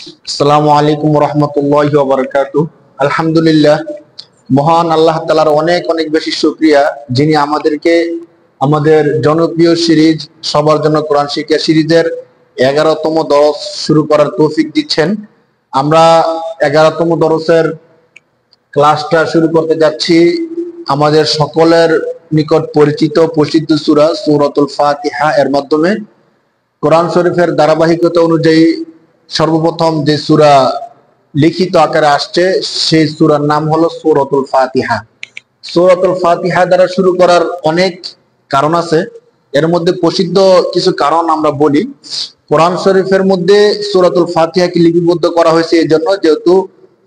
আসসালামু আলাইকুম রহমতুল্লাহি ওয়া বারাকাতুহু। আলহামদুলিল্লাহ, মহান আল্লাহ তাআলার অনেক অনেক বেশি শুকরিয়া, যিনি আমাদেরকে আমাদের জনপ্রিয় সিরিজ সবার জন্য কোরআন শিক্ষা সিরিজের 11তম দরস শুরু করার তৌফিক দিচ্ছেন। আমরা 11তম দরসের ক্লাসটা শুরু করতে যাচ্ছি আমাদের সকলের নিকট পরিচিত প্রসিদ্ধ সূরা সূরাতুল ফাতিহা এর মাধ্যমে। কোরআন শরীফের ধারাবাহিকতা অনুযায়ী সর্বপ্রথম যে সূরা লিখিত আকারে আসছে সেই সূরার নাম হলো সূরাতুল ফাতিহা। সূরাতুল ফাতিহা দ্বারা শুরু করার অনেক কারণ আছে, এর মধ্যে প্রসিদ্ধ কিছু কারণ আমরা বলি। কোরআন শরীফের মধ্যে সূরাতুল ফাতিহাকে লিপিবদ্ধ করা হয়েছে এই জন্য, যেহেতু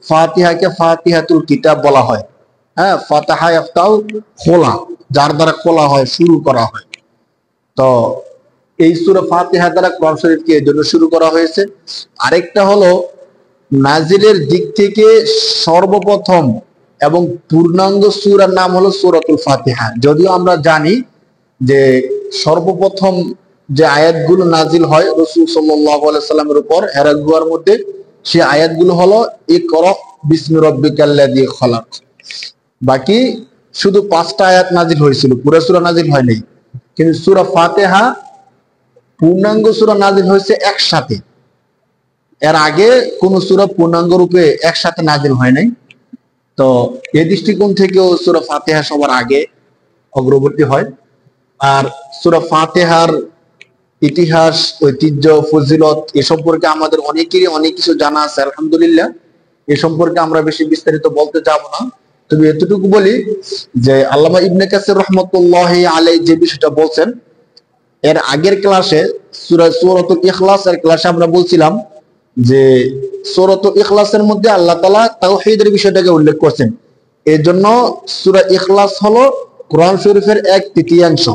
ফাতিহাকে ফাতিহাতুল কিতাব বলা হয়। হ্যাঁ, ফাতাহা ইয়াফতাহু, খোলা, যার দ্বারা খোলা হয়, শুরু করা হয়। তো এই সূরা ফাতিহা দ্বারা কোরআন শরীফকে এই জন্য শুরু করা হয়েছে। আরেকটা হলো নাজিলের দিক থেকে সর্বপ্রথম এবং পূর্ণাঙ্গ সূরার নাম হলো সূরাতুল ফাতিহা। যদিও আমরা জানি যে সর্বপ্রথম যে আয়াতগুলো নাজিল হয় রাসূল সাল্লাল্লাহু আলাইহি সাল্লামের উপর হেরা গুহার মধ্যে, সেই আয়াতগুলো হলো ইকরা বিসমি রাব্বিকাল্লাযী খলাক। বাকি শুধু 5টা আয়াত নাজিল হয়েছিল, পুরো সূরা নাজিল হয় নাই। কিন্তু সূরা ফাতিহা পূর্ণাঙ্গ সূরা নাজিল হয়েছে একসাথে। এর আগে কোন সূরা পূর্ণাঙ্গ রূপে একসাথে নাজিল হয় নাই। তো এই দৃষ্টিকোণ থেকেও সূরা ফাতিহা সবার আগে অগ্রবর্তী হয়। আর সূরা ফাতিহার ইতিহাস, ঐতিহ্য, ফজিলত এ সম্পর্কে আমাদের অনেকেরই অনেক কিছু জানা আছে আলহামদুলিল্লাহ। এ সম্পর্কে আমরা বেশি বিস্তারিত বলতে যাব না, তবে এতটুকু বলি যে আল্লামা ইবনে কাসির রাহমাতুল্লাহি আলাইহি যে বিষয়টা বলছেন, এর আগের ক্লাসে সূরাতুল ইখলাস এর ক্লাসে আমরা বলছিলাম যে সূরাতুল ইখলাসের মধ্যে আল্লাহ তাআলা তাওহীদের বিষয়টাকে উল্লেখ করছেন। এর জন্য সূরা ইখলাস হলো কোরআন শরীফের 1/3।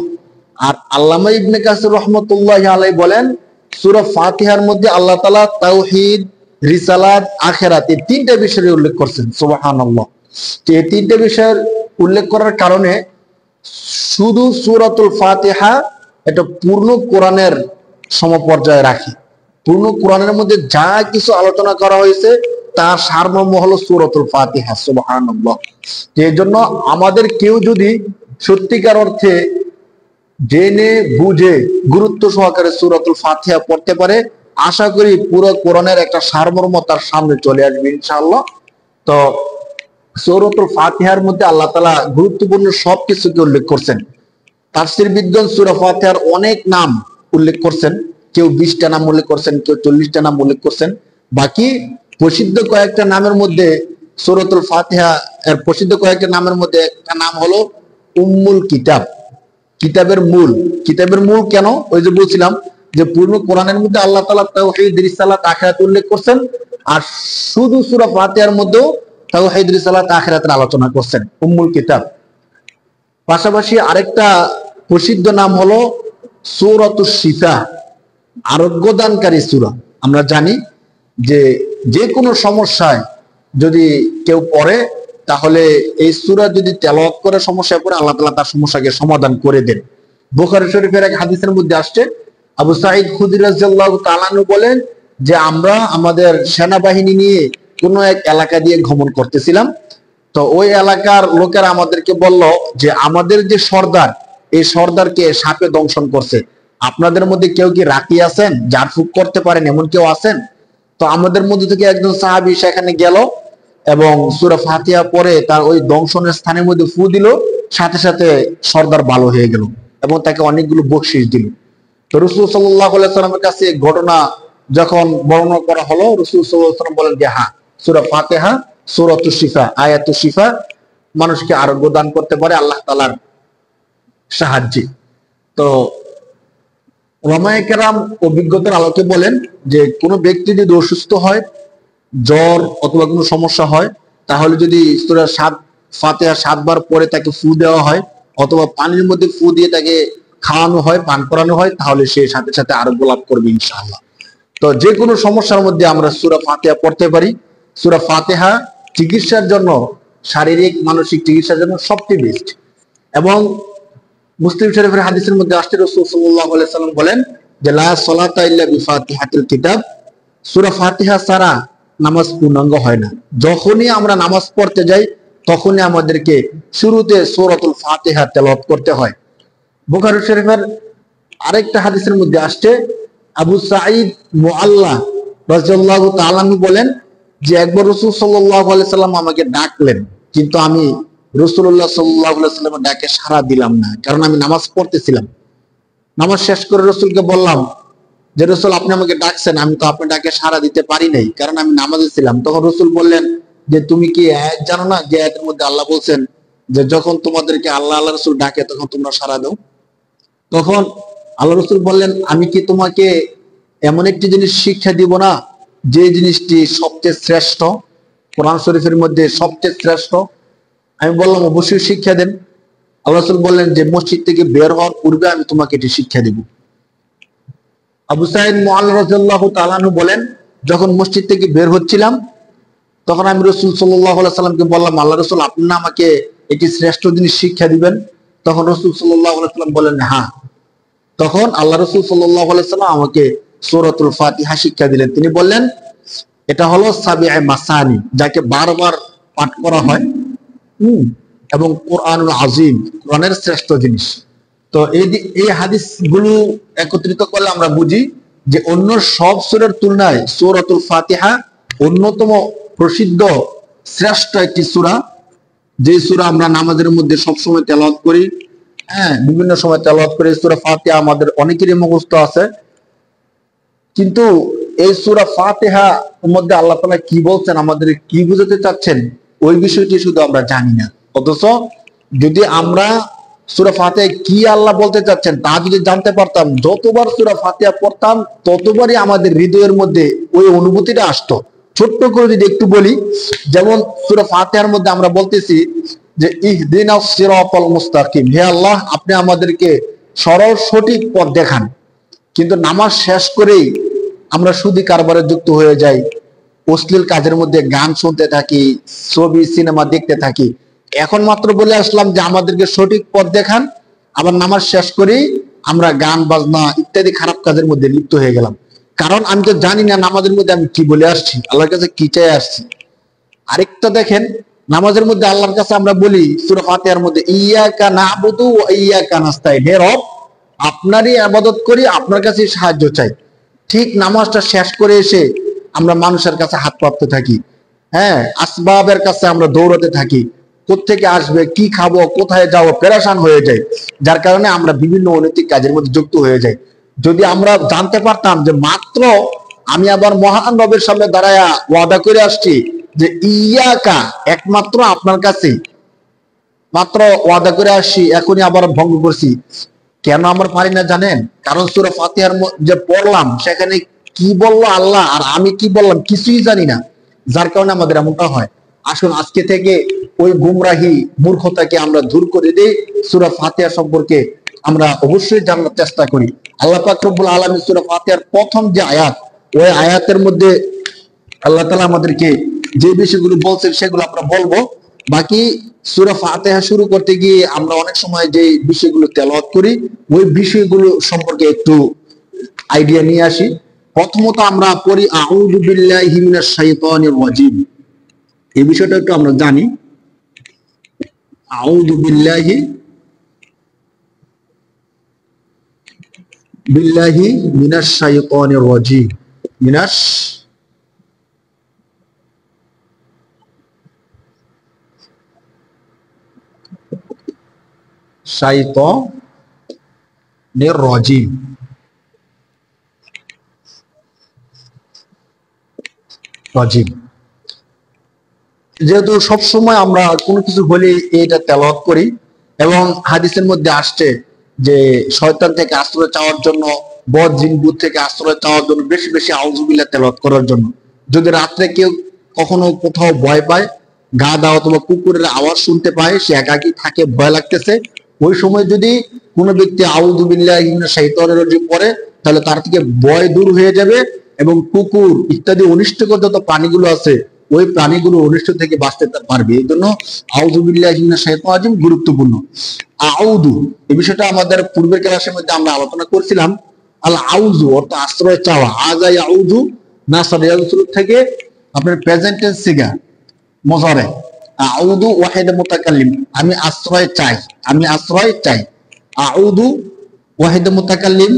আর আল্লামা ইবনে কাসির রাহমাতুল্লাহি আলাইহি বলেন সূরা ফাতিহার মধ্যে আল্লাহ তাআলা তাওহীদ, রিসালাত, আখিরাত এই 3টা বিষয়ের উল্লেখ করছেন। সুবহানাল্লাহ। এই 3টা বিষয়ের উল্লেখ করার কারণে শুধু সূরাতুল ফাতিহা এটা পূর্ণ কোরআনের সমপর্যায়ে রাখে। পূর্ণ কোরআনের মধ্যে যা কিছু আলোচনা করা হয়েছে তার সারমর্ম হলো সূরাতুল ফাতিহা। সুবহানাল্লাহ। এই জন্য আমাদের কেউ যদি সত্যিকার অর্থে জেনে বুঝে গুরুত্ব সহকারে সূরাতুল ফাতিহা পড়তে পারে, আশা করি পুরো কোরআনের একটা সারমর্ম তার সামনে চলে আসবে ইনশাআল্লাহ। তো সূরাতুল ফাতিহার মধ্যে আল্লাহ তাআলা গুরুত্বপূর্ণ সবকিছুকে উল্লেখ করছেন। তাফসীর বিদ্বান সূরা ফাতিহার অনেক নাম উল্লেখ করছেন, কেউ 20টা নাম উল্লেখ করছেন, কেউ 40টা নাম উল্লেখ করছেন। বাকি প্রসিদ্ধ কয়েকটা নামের মধ্যে সূরাতুল ফাতিহা এর প্রসিদ্ধ কয়েকটা নামের মধ্যে একটা নাম হলো উম্মুল কিতাব, কিতাবের মূল। কিতাবের মূল কেন? ওই যে বলছিলাম যে পূর্ণ কোরআনের মধ্যে আল্লাহ তাআলা তাওহীদ, রিসালাত, আখিরাত উল্লেখ করছেন, আর শুধু সূরা ফাতিহার মধ্যেও তাওহীদ, রিসালাত, আখিরাতের আলোচনা করছেন, উম্মুল কিতাব। পাশাপাশি আরেকটা প্রসিদ্ধ নাম হলো সূরাতুশ শিফা, আরোগ্য দানকারী সূরা। আমরা জানি যে যে কোনো সমস্যায় যদি কেউ পড়ে তাহলে এই সূরা যদি তেলাওয়াত করে সমস্যায় পড়ে, আল্লাহ তাআলা তার সমস্যাকে সমাধান করে দেন। বুখারী শরীফের এক হাদিসের মধ্যে আসছে, আবু সাঈদ খুদরী রাদিয়াল্লাহু তাআলা আনহু বলেন যে আমরা আমাদের সেনাবাহিনী নিয়ে কোনো এক এলাকা দিয়ে ভ্রমণ করতেছিলাম। তো ওই এলাকার লোকেরা আমাদেরকে বলল যে আমাদের যে সর্দার, এই সর্দারকে সাপে দংশন করছে। আপনাদের মধ্যে কেউ কি রাকি আছেন, ঝাড়ফুঁক করতে পারেন, এমন কেউ আছেন? তো আমাদের মধ্যে থেকে একজন সাহাবী সেখানে গেল এবং সূরা ফাতিহা পড়ে তার ওই দংশনের স্থানের মধ্যে ফু দিল, সাথে সাথে সর্দার ভালো হয়ে গেল এবং তাকে অনেকগুলো বকশিশ দিল। তো রাসূল সাল্লাল্লাহু আলাইহি সাল্লামের কাছে এই ঘটনা যখন বর্ণনা করা হলো, রাসূল সাল্লাল্লাহু আলাইহি সাল্লাম বলেন যে হ্যাঁ, সূরা ফাতিহা সূরাতুশ শিফা, আয়াতুশ শিফা, মানুষকে আরোগ্য দান করতে পারে আল্লাহ তাআলার সাহায্যে। তো উলামায়ে কেরাম অভিজ্ঞতার আলোকে বলেন যে কোনো ব্যক্তি যদি অসুস্থ হয়, জ্বর অথবা কোনো সমস্যা হয়, তাহলে যদি সূরা ফাতিহা 7 বার পরে তাকে ফু দেওয়া হয় অথবা পানির মধ্যে ফু দিয়ে তাকে খাওয়ানো হয়, পান করানো হয়, তাহলে সে সাথে সাথে আরোগ্য লাভ করবে ইনশাআল্লাহ। তো যে কোনো সমস্যার মধ্যে আমরা সূরা ফাতিহা পড়তে পারি। সূরা ফাতিহা চিকিৎসার জন্য, শারীরিক মানসিক চিকিৎসার জন্য সবচেয়ে বেস্ট। এবং মুসলিম শরীফের হাদিসের মধ্যে আসছে রাসূল সাল্লাল্লাহু আলাইহি সাল্লাম বলেন যে লা সালাতা ইল্লা বিফাতিহাতিল কিতাব, সূরা ফাতিহা ছাড়া নামাজ পূর্ণাঙ্গ হয় না। যখনই আমরা নামাজ পড়তে যাই তখনই আমাদেরকে শুরুতে সূরাতুল ফাতিহা তেলাওয়াত করতে হয়। বুখারী শরীফের আরেকটা হাদিসের মধ্যে আসছে, আবু সাঈদ মুআল্লা রাদিয়াল্লাহু তাআলা আনহু বলেন যে একবার রাসূল সাল্লাল্লাহু আলাইহি সাল্লাম আমাকে ডাকলেন, কিন্তু আমি রাসূলুল্লাহ সাল্লাল্লাহু আলাইহি সাল্লামের ডাকে সাড়া দিলাম না, কারণ আমি নামাজ পড়তেছিলাম। নামাজ শেষ করে রাসূলকে বললাম যে রাসূল, আপনি আমাকে ডাকছেন, আমি তো আপনার ডাকে সাড়া দিতে পারি নাই, কারণ আমি নামাজে ছিলাম। তখন রাসূল বললেন যে তুমি কি আয়াত জানো না, যে আয়াতের মধ্যে আল্লাহ বলছেন যে যখন তোমাদেরকে আল্লাহ আল্লাহ রাসূল ডাকে তখন তোমরা সাড়া দাও। তখন আল্লাহ রাসূল বললেন, আমি কি তোমাকে এমন একটি জিনিস শিক্ষা দিব না যে জিনিসটি সবচেয়ে শ্রেষ্ঠ, কোরআন শরীফের মধ্যে সবচেয়ে শ্রেষ্ঠ? আমি বললাম, অবশ্যই শিক্ষা দেন। আল্লাহ রাসূল বললেন যে মসজিদ থেকে বের হওয়ার পূর্বে আমি তোমাকে এটি শিক্ষা দেব। আবু সাঈদ মুআল্লা রাদিয়াল্লাহু তাআলা আনহু বলেন, যখন মসজিদ থেকে বের হচ্ছিলাম তখন আমি রাসূল সাল্লাল্লাহু আলাইহি সাল্লামকে বললাম, আল্লাহ রাসূল, আপনি না আমাকে একটি শ্রেষ্ঠ জিনিস শিক্ষা দিবেন? তখন রাসূল সাল্লাল্লাহু আলাইহি সাল্লাম বলেন, হ্যাঁ। তখন আল্লাহ রাসূল সাল্লাল্লাহু আলাইহি সাল্লাম আমাকে সূরাতুল ফাতিহা শিক্ষা দিলেন। তিনি বললেন, এটা হলো সাবিআ মাসানি, যাকে বারবার পাঠ করা হয়, এবং কোরআনুল আযীম, কোরআনের শ্রেষ্ঠ জিনিস। তো এই হাদিসগুলো একত্রিত করলে আমরা বুঝি যে অন্য সব সূরার তুলনায় সূরাতুল ফাতিহা অন্যতম প্রসিদ্ধ শ্রেষ্ঠ একটি সূরা, যে সূরা আমরা নামাজের মধ্যে সবসময় তেলাওয়াত করি। হ্যাঁ, বিভিন্ন সময় তেলাওয়াত করি। সূরা ফাতিহা আমাদের অনেকেরই মুখস্থ আছে, কিন্তু এই সূরা ফাতিহা মধ্যে আল্লাহ তাআলা কি বলছেন, আমাদের কি বুঝাতে চাচ্ছেন, ওই বিষয়টি শুধু আমরা জানি না। অথচ যদি আমরা সূরা ফাতিহা কি আল্লাহ বলতে চাচ্ছেন তা যদি জানতে পারতাম, যতবার সূরা ফাতিহা পড়তাম ততবারই আমাদের হৃদয়ের মধ্যে ওই অনুভূতিটা আসতো। ছোট্ট করে যদি একটু বলি, যেমন সূরা ফাতিহার মধ্যে আমরা বলতেছি যে ইহদিনাস সিরাতাল মুস্তাকিম, হে আল্লাহ আপনি আমাদেরকে সরল সঠিক পথ দেখান। কিন্তু নামাজ শেষ করেই আমরা সুদি কারবারে যুক্ত হয়ে যাই, অশ্লীল কাজের মধ্যে গান শুনতে থাকি, ছবি সিনেমা দেখতে থাকি। এখন মাত্র বলে আসলাম যে আমাদেরকে সঠিক পথ দেখান, আবার নামাজ শেষ করেই আমরা গান বাজনা ইত্যাদি খারাপ কাজের মধ্যে লিপ্ত হয়ে গেলাম। কারণ আমি তো জানি না নামাজের মধ্যে আমি কি বলে আসছি, আল্লাহর কাছে কি চাই আসছি। আরেকটা দেখেন, নামাজের মধ্যে আল্লাহর কাছে আমরা বলি সূরা ফাতিহার মধ্যে, ইয়াকা না'বুদু ওয়া ইয়াকা নাস্তাইন, হে রব আপনারই ইবাদত করি, আপনার কাছেই সাহায্য চাই। ঠিক নামাজটা শেষ করে এসে আমরা মানুষের কাছে হাত পাততে থাকি, হ্যাঁ, আসবাবের কাছে আমরা দৌড়াতে থাকি, কোত্থেকে আসবে, কি খাবো, কোথায় যাবো, পেরেশান হয়ে যায়। যার কারণে আমরা বিভিন্ন অনৈতিক কাজের মধ্যে যুক্ত হয়ে যাই। যদি আমরা জানতে পারতাম যে মাত্র আমি আবার মহান রবের সামনে দাঁড়ায়া ওয়াদা করে আসছি যে ইয়াকা একমাত্র আপনার কাছে মাত্র ওয়াদা করে আসছি, এখনই আবার ভঙ্গ করছি, কেন আমরা পারি না জানেন? কারণ সূরা ফাতিহার যে পড়লাম সেখানে কি বললো আল্লাহ আর আমি কি বললাম কিছুই জানি না, যার কারণে আমাদের এমনটা হয়। আসুন আজকে থেকে ওই গুমরাহি মূর্খতাকে আমরা দূর করে দিই, সূরা ফাতিহা সম্পর্কে আমরা অবশ্যই জানার চেষ্টা করি। আল্লাহ পাক রব্বুল আলামিন সূরা ফাতিহার প্রথম যে আয়াত, ওই আয়াতের মধ্যে আল্লাহ তাআলা আমাদেরকে যে বিষয়গুলো বলছেন সেগুলো আমরা বলবো। বাকি সূরা ফাতিহা শুরু করতে গিয়ে আমরা অনেক সময় যে বিষয়গুলো তেলাওয়াত করি ওই বিষয়গুলো সম্পর্কে একটু আইডিয়া নিয়ে আসি। প্রথমত আমরা পড়ি আউযু বিল্লাহি মিনাশ শাইতানির রাজিম, এই বিষয়টা একটু আমরা জানি। আউযু বিল্লাহি মিনাশ শাইতানির রাজিম, মিনাশ শাইতানির রাজিম। যেহেতু সবসময় আমরা কোনো কিছু হলে এটা তেলাওয়াত করি, এবং হাদিসের মধ্যে আসছে যে শয়তান থেকে আশ্রয় চাওয়ার জন্য, বদ জিন ভূত থেকে আশ্রয় চাওয়ার জন্য বেশি বেশি আউযু বিল্লাহ তেলাওয়াত করার জন্য। যদি রাত্রে কেউ কখনো কোথাও ভয় পায়, গা দাও অথবা কুকুরের আওয়াজ শুনতে পায়, সে একাকী থাকে, ভয় লাগতেছে, ওই সময় যদি কোনো ব্যক্তি আউযু বিল্লাহি মিনাশ শাইতানির রাজিম পড়ে তাহলে তার থেকে ভয় দূর হয়ে যাবে, এবং কুকুর ইত্যাদি অনিষ্টকর যত প্রাণীগুলো আছে ওই প্রাণীগুলো অনিষ্ট থেকে বাঁচতে পারবে। এই জন্য আউযু বিল্লাহি মিনাশ শাইতানির রাজিম গুরুত্বপূর্ণ। আউযু এই বিষয়টা আমাদের পূর্বের ক্লাসের মধ্যে আমরা আলোচনা করছিলাম। আল আউযু অর্থ আশ্রয় চাওয়া, আযা ইয়াউযু নাসরা ইয়ানসুরু থেকে আপনার প্রেজেন্ট টেন্স সিগা মুজারে, আউযু ওয়াহিদ মুতাকাল্লিম, আমি আশ্রয় চাই, আমি আশ্রয় চাই। আউযু ওয়াহিদ মুতাকাল্লিম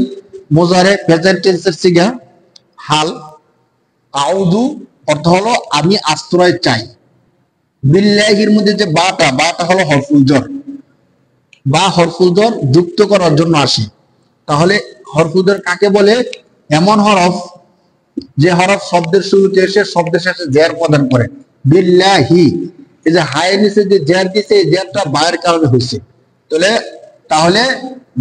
মুজারে প্রেজেন্ট টেন্সের সিগা হাল। আউযু অর্থ হলো আমি আশ্রয় চাই। বিল্লাহির মধ্যে যে বাটা হলো হরফুল জর, বা হরফুল জর যুক্ত করার জন্য আসে। তাহলে হরফুল জর কাকে বলে? এমন হরফ যে হরফ শব্দের শুরুতে এসে শব্দের শেষে জের প্রদান করে। বিল্লাহি, এই যে হায়ের নিচে যে জের দিছে, এই জেরটা বায়ের কারণে হয়েছে। তাহলে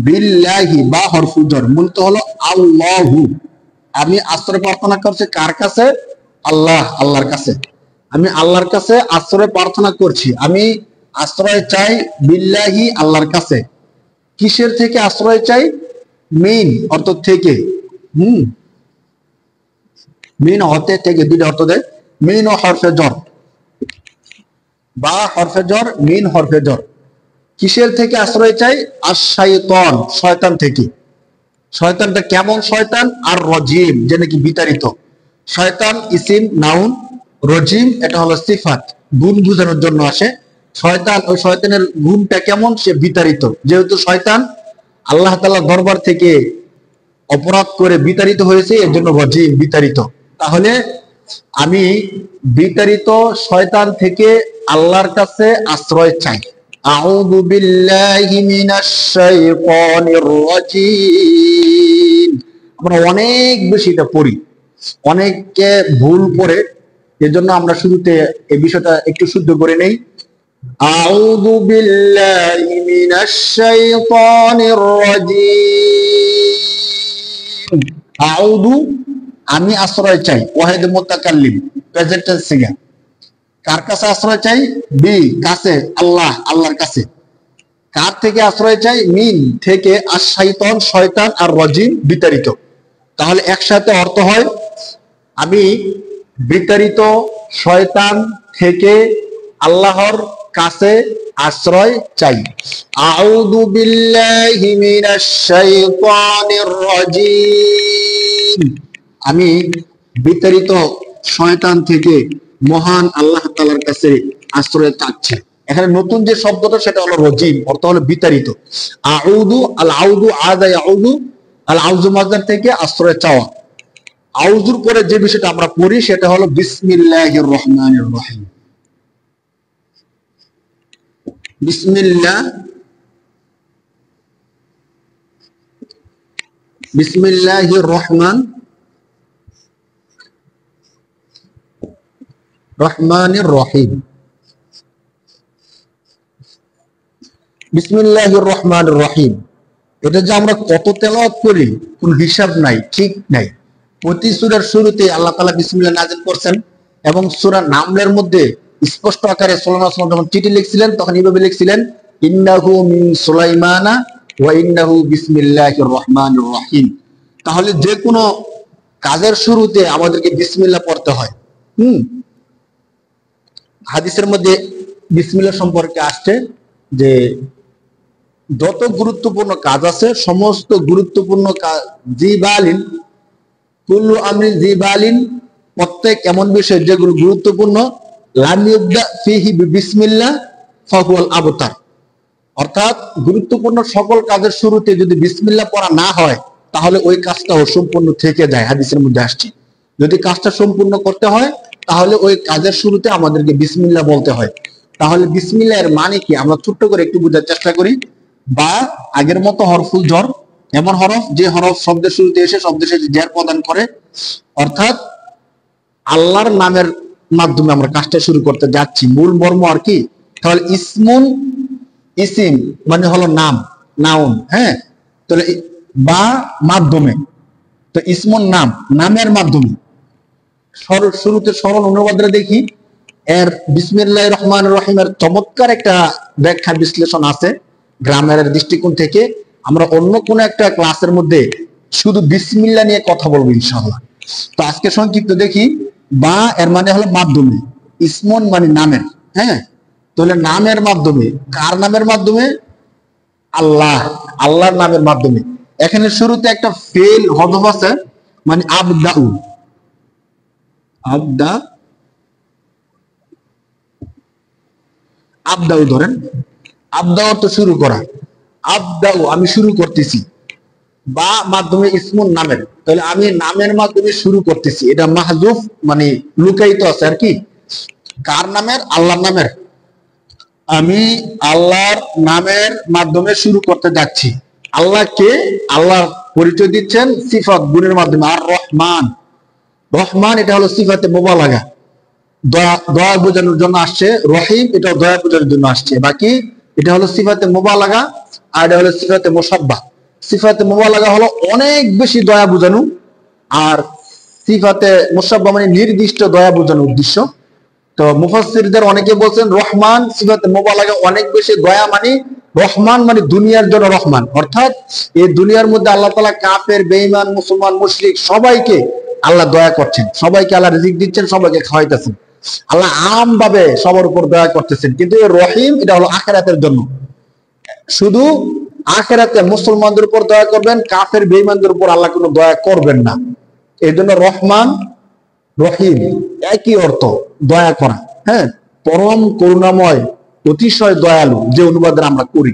বিল্লাহি বা হরফুল জর মূলত হলো আল্লাহু। আমি আশ্রয় প্রার্থনা করছি কার কাছে? আল্লাহ, আল্লাহর কাছে। আমি আল্লাহর কাছে আশ্রয় প্রার্থনা করছি, আমি আশ্রয় চাই বিল্লাহি, আল্লাহর কাছে। কিসের থেকে আশ্রয় চাই? মিন অর্থ থেকে। মিন হতে থেকে, দুইটা অর্থ দেয়, মিন ও হরফে জর, বা হরফে জর, মিন হরফে জর। কিসের থেকে আশ্রয় চাই? আশ-শাইতান, শয়তান থেকে। শয়তানটা কেমন শয়তান? আর রজিম, যে নাকি বিতাড়িত। শয়তান ইসিম নাউন, রজিম এটা হলো সিফাত, গুণ বোঝানোর জন্য আসে। শয়তান, ওই শয়তানের গুণটা কেমন? সে বিতাড়িত। যেহেতু শয়তান আল্লাহ তাআলার দরবার থেকে অপরাধ করে বিতাড়িত হয়েছে, এর জন্য রজিম, বিতাড়িত। তাহলে আমি বিতাড়িত শয়তান থেকে আল্লাহর কাছে আশ্রয় চাই। আউযু বিল্লাহি মিনাশ শাইতানির রাজিম। আমরা অনেক বেশি এটা পড়ি, অনেকে ভুল পড়ে, এজন্য আমরা শুরুতে এই বিষয়টা একটু শুদ্ধ করে নেই। আউযু বিল্লাহি মিনাশ শাইতানির রাজিম। আউযু আমি আশ্রয় চাই, ওয়াহিদ মুতাকাল্লিম প্রেজেন্ট টেন্স সিগা। কার কাছে আশ্রয় চাই? বি কাছে, আল্লাহ, আল্লাহর কাছে। কার থেকে আশ্রয় চাই? মিন থেকে, আশ-শাইতান শয়তান, আর রজিম বিতাড়িত। তাহলে একসাথে অর্থ হয় আমি বিতাড়িত শয়তান থেকে আল্লাহর কাছে আশ্রয় চাই। আউযু বিল্লাহি মিনাশ শাইতানির রাজিম। আমি বিতাড়িত শয়তান থেকে মহান আল্লাহ তাআলার কাছে আশ্রয় চাচ্ছি। এখানে নতুন যে শব্দটা সেটা হলো রজিম, অর্থ হলো বিতাড়িত। আউযু, আল আউযু, আযা ইয়াউযু, আল আউযু মাসদার থেকে আশ্রয় চাওয়া। আউযুর পরে যে বিষয়টা আমরা পড়ি সেটা হলো বিসমিল্লাহির রহমানির রহিম। বিসমিল্লাহির রহমানির রহিম। বিসমিল্লাহির রহমানির রহিম, এটা যে আমরা কত তেলাওয়াত করি কোন হিসাব নাই, ঠিক নাই। প্রতি সূরার শুরুতে আল্লাহ তাআলা বিসমিল্লাহ নাযিল করছেন, এবং সূরা নামলের মধ্যে স্পষ্ট আকারে সাল্লাল্লাহু আলাইহি ওয়াসাল্লাম যখন চিঠি লিখছিলেন তখন এইভাবে লিখছিলেন, ইন্নাহু মিন সুলাইমানা ওয়া ইন্নাহু বিসমিল্লাহির রহমানির রহিম। তাহলে যে কোনো কাজের শুরুতে আমাদেরকে বিসমিল্লাহ পড়তে হয়। হাদিসের মধ্যে বিসমিল্লাহ সম্পর্কে আসছে যে যত গুরুত্বপূর্ণ কাজ আছে, সমস্ত গুরুত্বপূর্ণ কাজ, জিবালিন কুল্লু আমরিন জিবালিন, প্রত্যেক এমন বিষয় যেগুলো গুরুত্বপূর্ণ, লাম ইউবদা ফিহি বিসমিল্লাহ ফাহুয়াল আবতার। অর্থাৎ গুরুত্বপূর্ণ সকল কাজের শুরুতে যদি বিসমিল্লাহ পড়া না হয় তাহলে ওই কাজটা অসম্পূর্ণ থেকে যায়। হাদিসের মধ্যে আসছে যদি কাজটা সম্পূর্ণ করতে হয় তাহলে ওই কাজের শুরুতে আমাদেরকে বিসমিল্লাহ বলতে হয়। তাহলে বিসমিল্লাহ এর মানে কি আমরা ছোট্ট করে একটু বোঝার চেষ্টা করি। বা আগের মতো হরফুল জর, এমন হরফ যে হরফ শব্দের শুরুতে এসে শব্দের শেষে জের প্রদান করে, অর্থাৎ আল্লাহর নামের মাধ্যমে আমরা কাজটা শুরু করতে যাচ্ছি, মূল মর্ম আর কি। তাহলে ইসমুন, ইসিম মানে হলো নাম, নাউন, হ্যাঁ। তাহলে বা মাধ্যমে, তো ইসমুন নাম, নামের মাধ্যমে। শুরুতে সরল অনুবাদটা দেখি। এর বিসমিল্লাহির রহমানির রহিমের চমৎকার একটা ব্যাখ্যা বিশ্লেষণ আছে গ্রামারের দৃষ্টিকোণ থেকে। আমরা অন্য কোনো একটা ক্লাসের মধ্যে শুধু বিসমিল্লাহ নিয়ে কথা বলবো ইনশাআল্লাহ। তো আজকে সংক্ষিপ্ত দেখি। বা এর মানে হলো মাধ্যমে, ইসমন মানে নামের, হ্যাঁ। তাহলে নামের মাধ্যমে, কার নামের মাধ্যমে? আল্লাহ, আল্লাহর নামের মাধ্যমে। এখানে শুরুতে একটা ফেল হযফ আছে, মানে আবদাউ, আবদা, আবদাউ ধরেন, আবদাউ তো শুরু করা, আবদাউ আমি শুরু করতেছি, বা মাধ্যমে ইসমুন নামের, তাহলে আমি নামের মাধ্যমে শুরু করতেছি, এটা মাহজুফ মানে লুকায়িত আছে আর কি। কার নামের? আল্লাহর নামের। আমি আল্লাহর নামের মাধ্যমে শুরু করতে যাচ্ছি। আল্লাহকে, আল্লাহ পরিচয় দিচ্ছেন সিফাত গুণের মাধ্যমে। আর রহমান, রহমান এটা হলো সিফাতে মুবালাগা, দয়া, দয়া বোঝানোর জন্য আসছে। রহিম এটাও দয়া বোঝানোর জন্য আসছে। বাকি এটা হলো সিফাতে মুবালাগা, আর এটা হলো সিফাতে মুসাব্বাহ। সিফাতে মুবালাগা হলো অনেক বেশি দয়া বোঝানো, আর সিফাতে মুসাব্বাহ মানে নির্দিষ্ট দয়া বোঝানোর উদ্দেশ্য। তো মুফাসসিরদের অনেকে বলছেন রহমান সিফাতে মুবালাগা অনেক বেশি দয়া, মানে রহমান মানে দুনিয়ার জন্য রহমান, অর্থাৎ এই দুনিয়ার মধ্যে আল্লাহ তাআলা কাফের, বেঈমান, মুসলমান, মুশরিক সবাইকে আল্লাহ দয়া করছেন, সবাইকে আল্লাহ রিজিক দিচ্ছেন, সবাইকে খাওয়াইতেছেন। আল্লাহ আম ভাবে সবার উপর দয়া করতেছেন। কিন্তু এই রহিম এটা হলো আখিরাতের জন্য, শুধু আখিরাতে মুসলমানদের উপর দয়া করবেন, কাফের বেঈমানদের উপর আল্লাহ কোনো দয়া করবেন না। এই জন্য রহমান রহিম একই অর্থ, দয়া করা। হ্যাঁ, পরম করুণাময়, অতিশয় দয়ালু, যে অনুবাদ আমরা করি।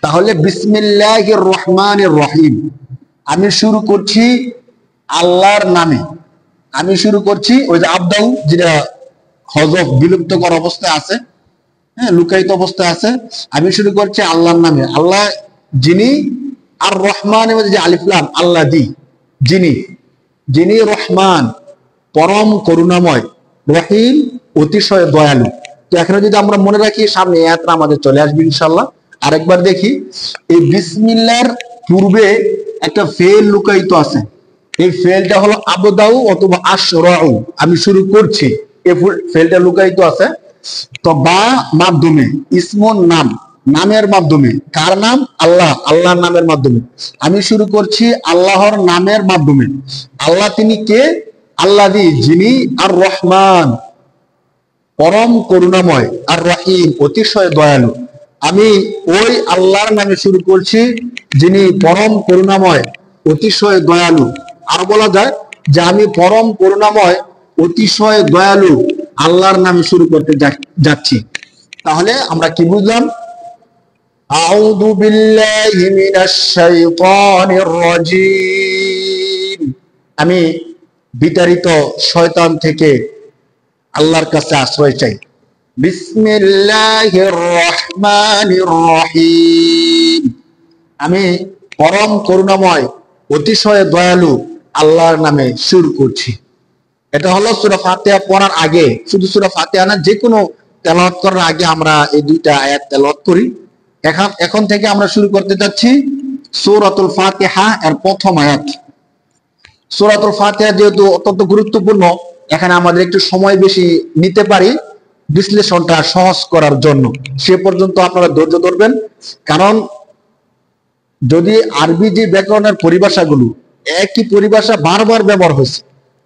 তাহলে বিসমিল্লাহির রহমানির রহিম, আমি শুরু করছি আল্লাহর নামে। আমি শুরু করছি, ওই যে আবদাউ যেটা হযফ বিলুপ্ত করা অবস্থায় আছে, হ্যাঁ লুকায়িত অবস্থায় আছে, আমি শুরু করছি আল্লাহর নামে। আল্লাহ যিনি, আর রহমানের মধ্যে যে আলিফ লাম, আল্লাহ দি, যিনি, যিনি রহমান পরম করুণাময়, রহিম অতিশয় দয়ালু। তো এখানে যদি আমরা মনে রাখি, সামনে আয়াতটা আমাদের চলে আসবে ইনশাআল্লাহ। আরেকবার দেখি, এই বিসমিল্লাহর পূর্বে একটা ফেল লুকায়িত আছে। এই ফেলটা হলো আবদাউ অথবা আশরাউ, আমি শুরু করছি, এই ফেলটা লুকায়িত আছে। তো বা মাধ্যমে, ইসমুন নাম, নামের মাধ্যমে। কার নাম? আল্লাহ, আল্লাহর নামের মাধ্যমে আমি শুরু করছি, আল্লাহর নামের মাধ্যমে। আল্লাহ তিনি কে? আল্লাযী, যিনি, আর রহমান পরম করুণাময়, আর রহিম অতিশয় দয়ালু। আমি ওই আল্লাহর নামে শুরু করছি, যিনি পরম করুণাময়, অতিশয় দয়ালু। আর বলা যায় যে আমি পরম করুণাময়, অতিশয় দয়ালু আল্লাহর নামে শুরু করতে যাচ্ছি। তাহলে আমরা কি বুঝলাম? আউযু বিল্লাহি মিনাশ শাইতানির রাজীম, আমি বিতাড়িত শয়তান থেকে আল্লাহর কাছে আশ্রয় চাই। বিসমিল্লাহির রহমানির রহিম, আমি পরম করুণাময়, অতিশয় দয়ালু আল্লাহর নামে শুরু করছি। এটা হলো সূরা ফাতিহা পড়ার আগে, শুধু সূরা ফাতিহা না, যে কোনো তেলাওয়াত করার আগে আমরা এই দুইটা আয়াত তেলাওয়াত করি। এখন থেকে আমরা শুরু করতে যাচ্ছি সূরাতুল ফাতিহা এর প্রথম আয়াত। সূরাতুল ফাতিহা যেহেতু অত্যন্ত গুরুত্বপূর্ণ, এখানে আমাদের একটু সময় বেশি নিতে পারি বিশ্লেষণটা সহজ করার জন্য। সে পর্যন্ত আপনারা ধৈর্য ধরবেন, কারণ যদি আরবি যে ব্যাকরণের পরিভাষাগুলো, একই পরিভাষা বারবার ব্যবহার হয়েছে,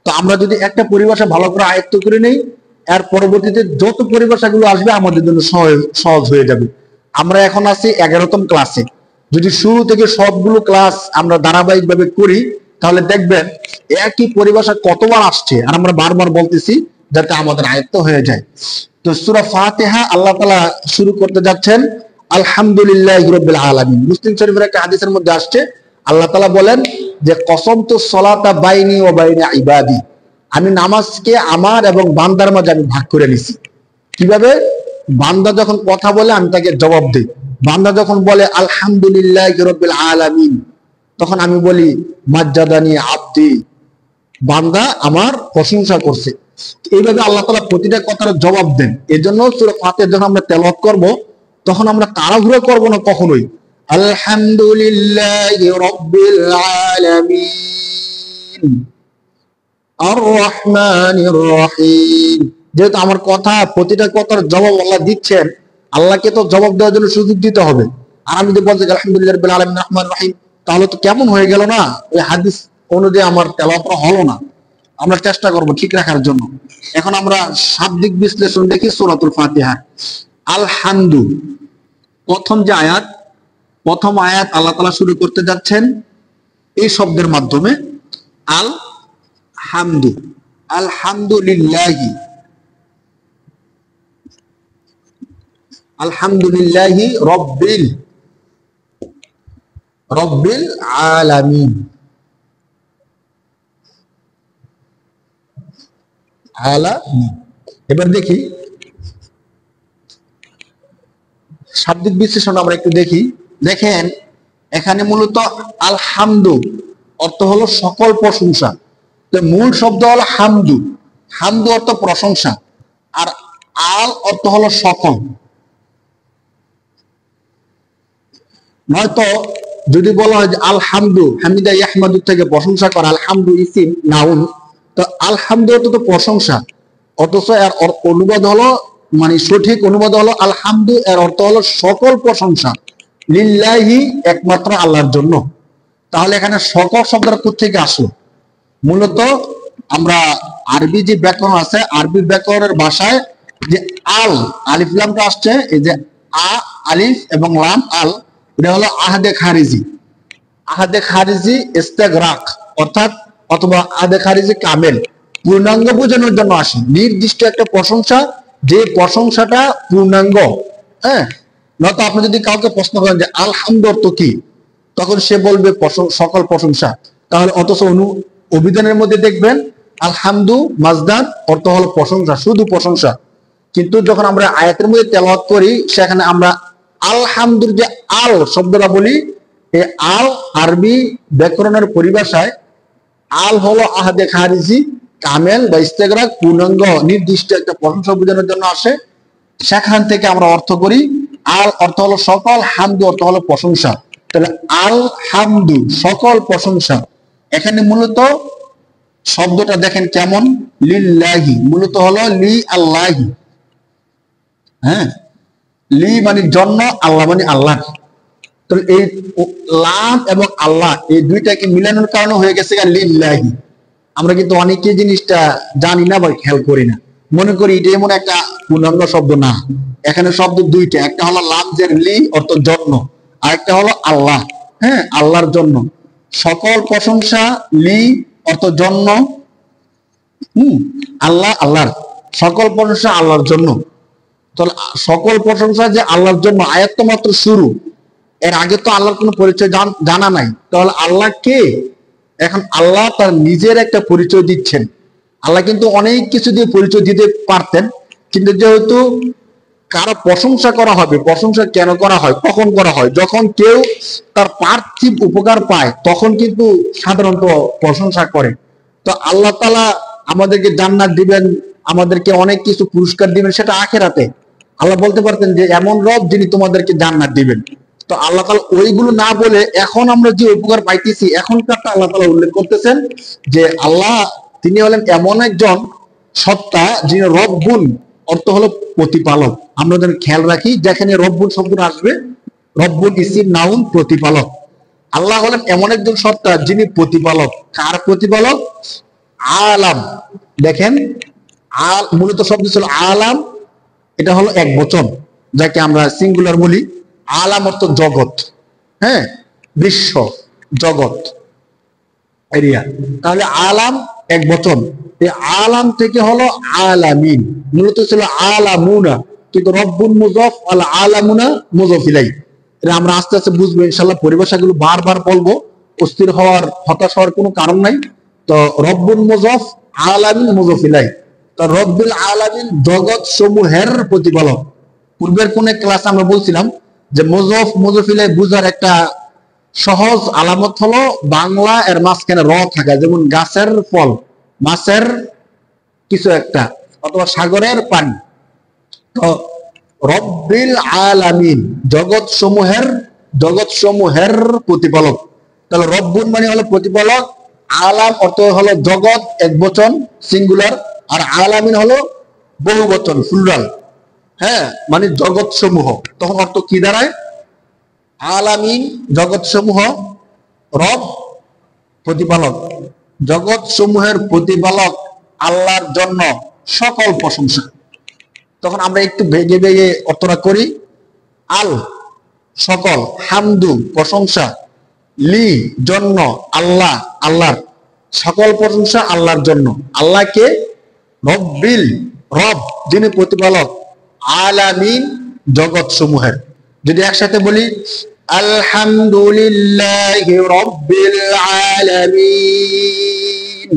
তো আমরা যদি একটা পরিভাষা ভালো করে আয়ত্ত করে নেই, এর পরবর্তীতে যত পরিভাষাগুলো আসবে আমাদের জন্য সহজ হয়ে যাবে। আমরা এখন আছি 11তম ক্লাসে। যদি শুরু থেকে সবগুলো ক্লাস আমরা ধারাবাহিকভাবে করি, তাহলে দেখবেন একই পরিভাষা কতবার আসছে, আর আমরা বারবার বলতেছি, যাতে আমাদের আয়ত্ত হয়ে যায়। তো সূরা ফাতিহা আল্লাহ তাআলা শুরু করতে যাচ্ছেন আলহামদুলিল্লাহি রাব্বিল আলামিন। মুসলিম শরীফের একটা হাদিসের মধ্যে আসছে, আল্লাহ তাআলা বলেন যে কসমতু সলাতা বাইনি ওয়া বাইনা ইবাদি, আমি নামাজকে আমার এবং বান্দার মাঝে আমি ভাগ করে নিছি। কিভাবে? বান্দা যখন কথা বলে আমি তাকে জবাব দেই। বান্দা যখন বলে আলহামদুলিল্লাহি রাব্বিল আলামিন, তখন আমি বলি মাজ্জাদানি আব্দি, বান্দা আমার প্রশংসা করছে। এইভাবে আল্লাহ তাআলা প্রতিটা কথার জবাব দেন। এজন্য সূরা ফাতিহা যখন আমরা তেলাওয়াত করব, তখন আমরা তাড়াহুড়ো করব না কখনোই। আলহামদুলিল্লাহি রাব্বিল আলামিন আর রহমানির রহিম, যেহেতু আমার কথা, প্রতিটা কথার জবাব আল্লাহ দিচ্ছেন, আল্লাহকে তো জবাব দেওয়ার জন্য সুযোগ দিতে হবে। আর আমি যদি বলছি আলহামদুলিল্লাহি রাব্বিল আলামিন রহমানির রহিম, তাহলে তো কেমন হয়ে গেল না? এই হাদিস অনুযায়ী আমার তেলাওয়াত হলো না। আমরা চেষ্টা করব ঠিক রাখার জন্য। এখন আমরা শাব্দিক বিশ্লেষণ দেখি সূরাতুল ফাতিহা। আলহামদু, প্রথম যে আয়াত, প্রথম আয়াত আল্লাহ তাআলা শুরু করতে যাচ্ছেন এই শব্দের মাধ্যমে, আল হামদু। আলহামদুলিল্লাহি, আলহামদুলিল্লাহি রব্বিল রব্বিল আলামিন। আলামিন। এবার দেখি শাব্দিক বিশ্লেষণ আমরা একটু দেখি। দেখেন এখানে মূলত আলহামদু অর্থ হলো সকল প্রশংসা। তো মূল শব্দ হলো হামদু, হামদু অর্থ প্রশংসা, আর আল অর্থ হলো সকল। নয়তো যদি বলা হয় যে আলহামদু, হামিদা ইয়াহমাদু থেকে প্রশংসা করা, আলহামদু ইসিম নাউন, তো আলহামদু অর্থ তো প্রশংসা, অথচ এর অনুবাদ হলো, মানে সঠিক অনুবাদ হলো আলহামদু, এর অর্থ হলো সকল প্রশংসা লিল্লাহি, একমাত্র আল্লাহর জন্য। তাহলে এখানে সকল শব্দটা কোথেকে আসলো? মূলত আমরা আরবি যে ব্যাকরণ আছে, আরবি ব্যাকরণের ভাষায় যে আল, আলিফ লামটা আসছে, এই যে আ আলিফ এবং লাম আল, এটা হলো আহাদে খারিজি। আহাদে খারিজি ইস্তেগরাক অর্থাৎ, অথবা আহাদে খারিজি কামেল, পূর্ণাঙ্গ বোঝানোর জন্য আসে। নির্দিষ্ট একটা প্রশংসা, যে প্রশংসাটা পূর্ণাঙ্গ। হ্যাঁ, নয়তো আপনি যদি কাউকে প্রশ্ন করেন যে আলহামদু অর্থ কি, তখন সে বলবে সকল প্রশংসা। তাহলে অথচ অভিধানের মধ্যে দেখবেন আলহামদু মাজদার অর্থ হলো প্রশংসা, শুধু প্রশংসা। কিন্তু যখন আমরা আয়াতের মধ্যে তেলাওয়াত করি, সেখানে আমরা আলহামদুর যে আল শব্দটা বলি, এই আল আরবি ব্যাকরণের পরিভাষায় আল হলো আহাদে খারিজি কামেল বা ইস্তেগরাক, পূর্ণাঙ্গ নির্দিষ্ট একটা প্রশংসা বোঝানোর জন্য আসে। সেখান থেকে আমরা অর্থ করি আল অর্থ হলো সকল, হামদু অর্থ হলো প্রশংসা। তাহলে আল হামদু সকল প্রশংসা। এখানে মূলত শব্দটা দেখেন কেমন, লিল্লাহি, মূলত হলো লি আল্লাহি। হ্যাঁ, লি মানে জন্য, আল্লাহ মানে আল্লাহ। তো এই লাম এবং আল্লাহ এই দুইটাকে মিলানোর কারণে হয়ে গেছে লিল্লাহি। আমরা কিন্তু অনেকে জিনিসটা জানি না বা খেয়াল করি না, মনে করি এটা এমন একটা পূর্ণাঙ্গ শব্দ না। এখানে শব্দ দুইটা, একটা হলো লামজের লি অর্থ জন্য, আর একটা হলো আল্লাহ। হ্যাঁ, আল্লাহর জন্য সকল প্রশংসা, লি অর্থ জন্য, আল্লাহ আল্লাহর, সকল প্রশংসা আল্লাহর জন্য। তাহলে সকল প্রশংসা যে আল্লাহর জন্য, আয়াত তো মাত্র শুরু, এর আগে তো আল্লাহর কোনো পরিচয় জানা নাই। তাহলে আল্লাহ কে? এখন আল্লাহ তার নিজের একটা পরিচয় দিচ্ছেন। আল্লাহ কিন্তু অনেক কিছু দিয়ে পরিচয় দিতে পারতেন, কিন্তু যেহেতু কারো প্রশংসা করা হবে, প্রশংসা কেন করা হয়, কখন করা হয়? যখন কেউ তার পার্থিব উপকার পায়, তখন কিন্তু সাধারণত প্রশংসা করে। তো আল্লাহ তাআলা আমাদেরকে জান্নাত দিবেন, আমাদেরকে অনেক কিছু পুরস্কার দিবেন, সেটা আখিরাতে। আল্লাহ বলতে পারতেন যে এমন রব যিনি তোমাদেরকে জান্নাত দিবেন। তো আল্লাহ তাআলা ওইগুলো না বলে এখন আমরা যে উপকার পাইতেছি, এখনকারটা আল্লাহ তাআলা উল্লেখ করতেছেন যে আল্লাহ তিনি হলেন এমন একজন সত্তা যিনি রব্বুল অর্থ হলো প্রতিপালক। আমরা যেন খেয়াল রাখি, যেখানে রব্বুল শব্দটা আসবে, রব্বুল ইসিম নাউন, প্রতিপালক। আল্লাহ হলেন এমন একজন সত্তা যিনি প্রতিপালক। কার প্রতিপালক? আলাম। দেখেন মূলত শব্দ ছিল আলাম, এটা হলো এক বচন, যাকে আমরা সিঙ্গুলার বলি। আলাম অর্থ জগৎ, হ্যাঁ, বিশ্ব, জগৎ, এরিয়া। তাহলে আলাম এক বচন, এই আলাম থেকে হলো আলামিন। মূলত ছিল আলামুনা, কিন্তু রব্বুল মুযফ আল আলামুনা মুযফ ইলাই। এটা আমরা আস্তে আস্তে বুঝবো ইনশাআল্লাহ। পরিভাষাগুলো বারবার বলবো, অস্থির হওয়ার, হতাশ হওয়ার কোনো কারণ নাই। তো রব্বুল মুযফ, আলামিন মুযফ ইলাই। তো রব্বুল আলামিন জগৎ সমূহের প্রতিপালক। পূর্বের কোন ক্লাস আমরা বলছিলাম যে মুযফ মুযফ ইলাই বুঝার একটা সহজ আলামত হলো বাংলা এর মাঝখানে র থাকা, যেমন গাছের ফল, মাছের কিছু একটা, অথবা সাগরের পানি। তো রব্বিল আলামিন জগৎ সমূহের প্রতিপালক। তাহলে রব্বুল মানে হলো প্রতিপালক, আলাম অর্থ হলো জগৎ এক বচন সিঙ্গুলার, আর আলামিন হলো বহু বচন প্লুরাল। হ্যাঁ, মানে জগৎ সমূহ। তখন অর্থ কি দাঁড়ায়? আলামিন জগৎ সমূহ, রব প্রতিপালক। জগৎ সমূহের প্রতিপালক আল্লাহর জন্য সকল প্রশংসা। তখন আমরা একটু ভেগে ভেগে অর্থটা করি। আল সকল, হামদু প্রশংসা, লি জন্য, আল্লাহ আল্লাহর, সকল প্রশংসা আল্লাহর জন্য। আল্লাহকে রব্বিল, রব যিনি প্রতিপালক, আলামিন জগৎ সমূহের। যদি একসাথে বলি আলহামদুলিল্লাহি রব্বিল আলামিন,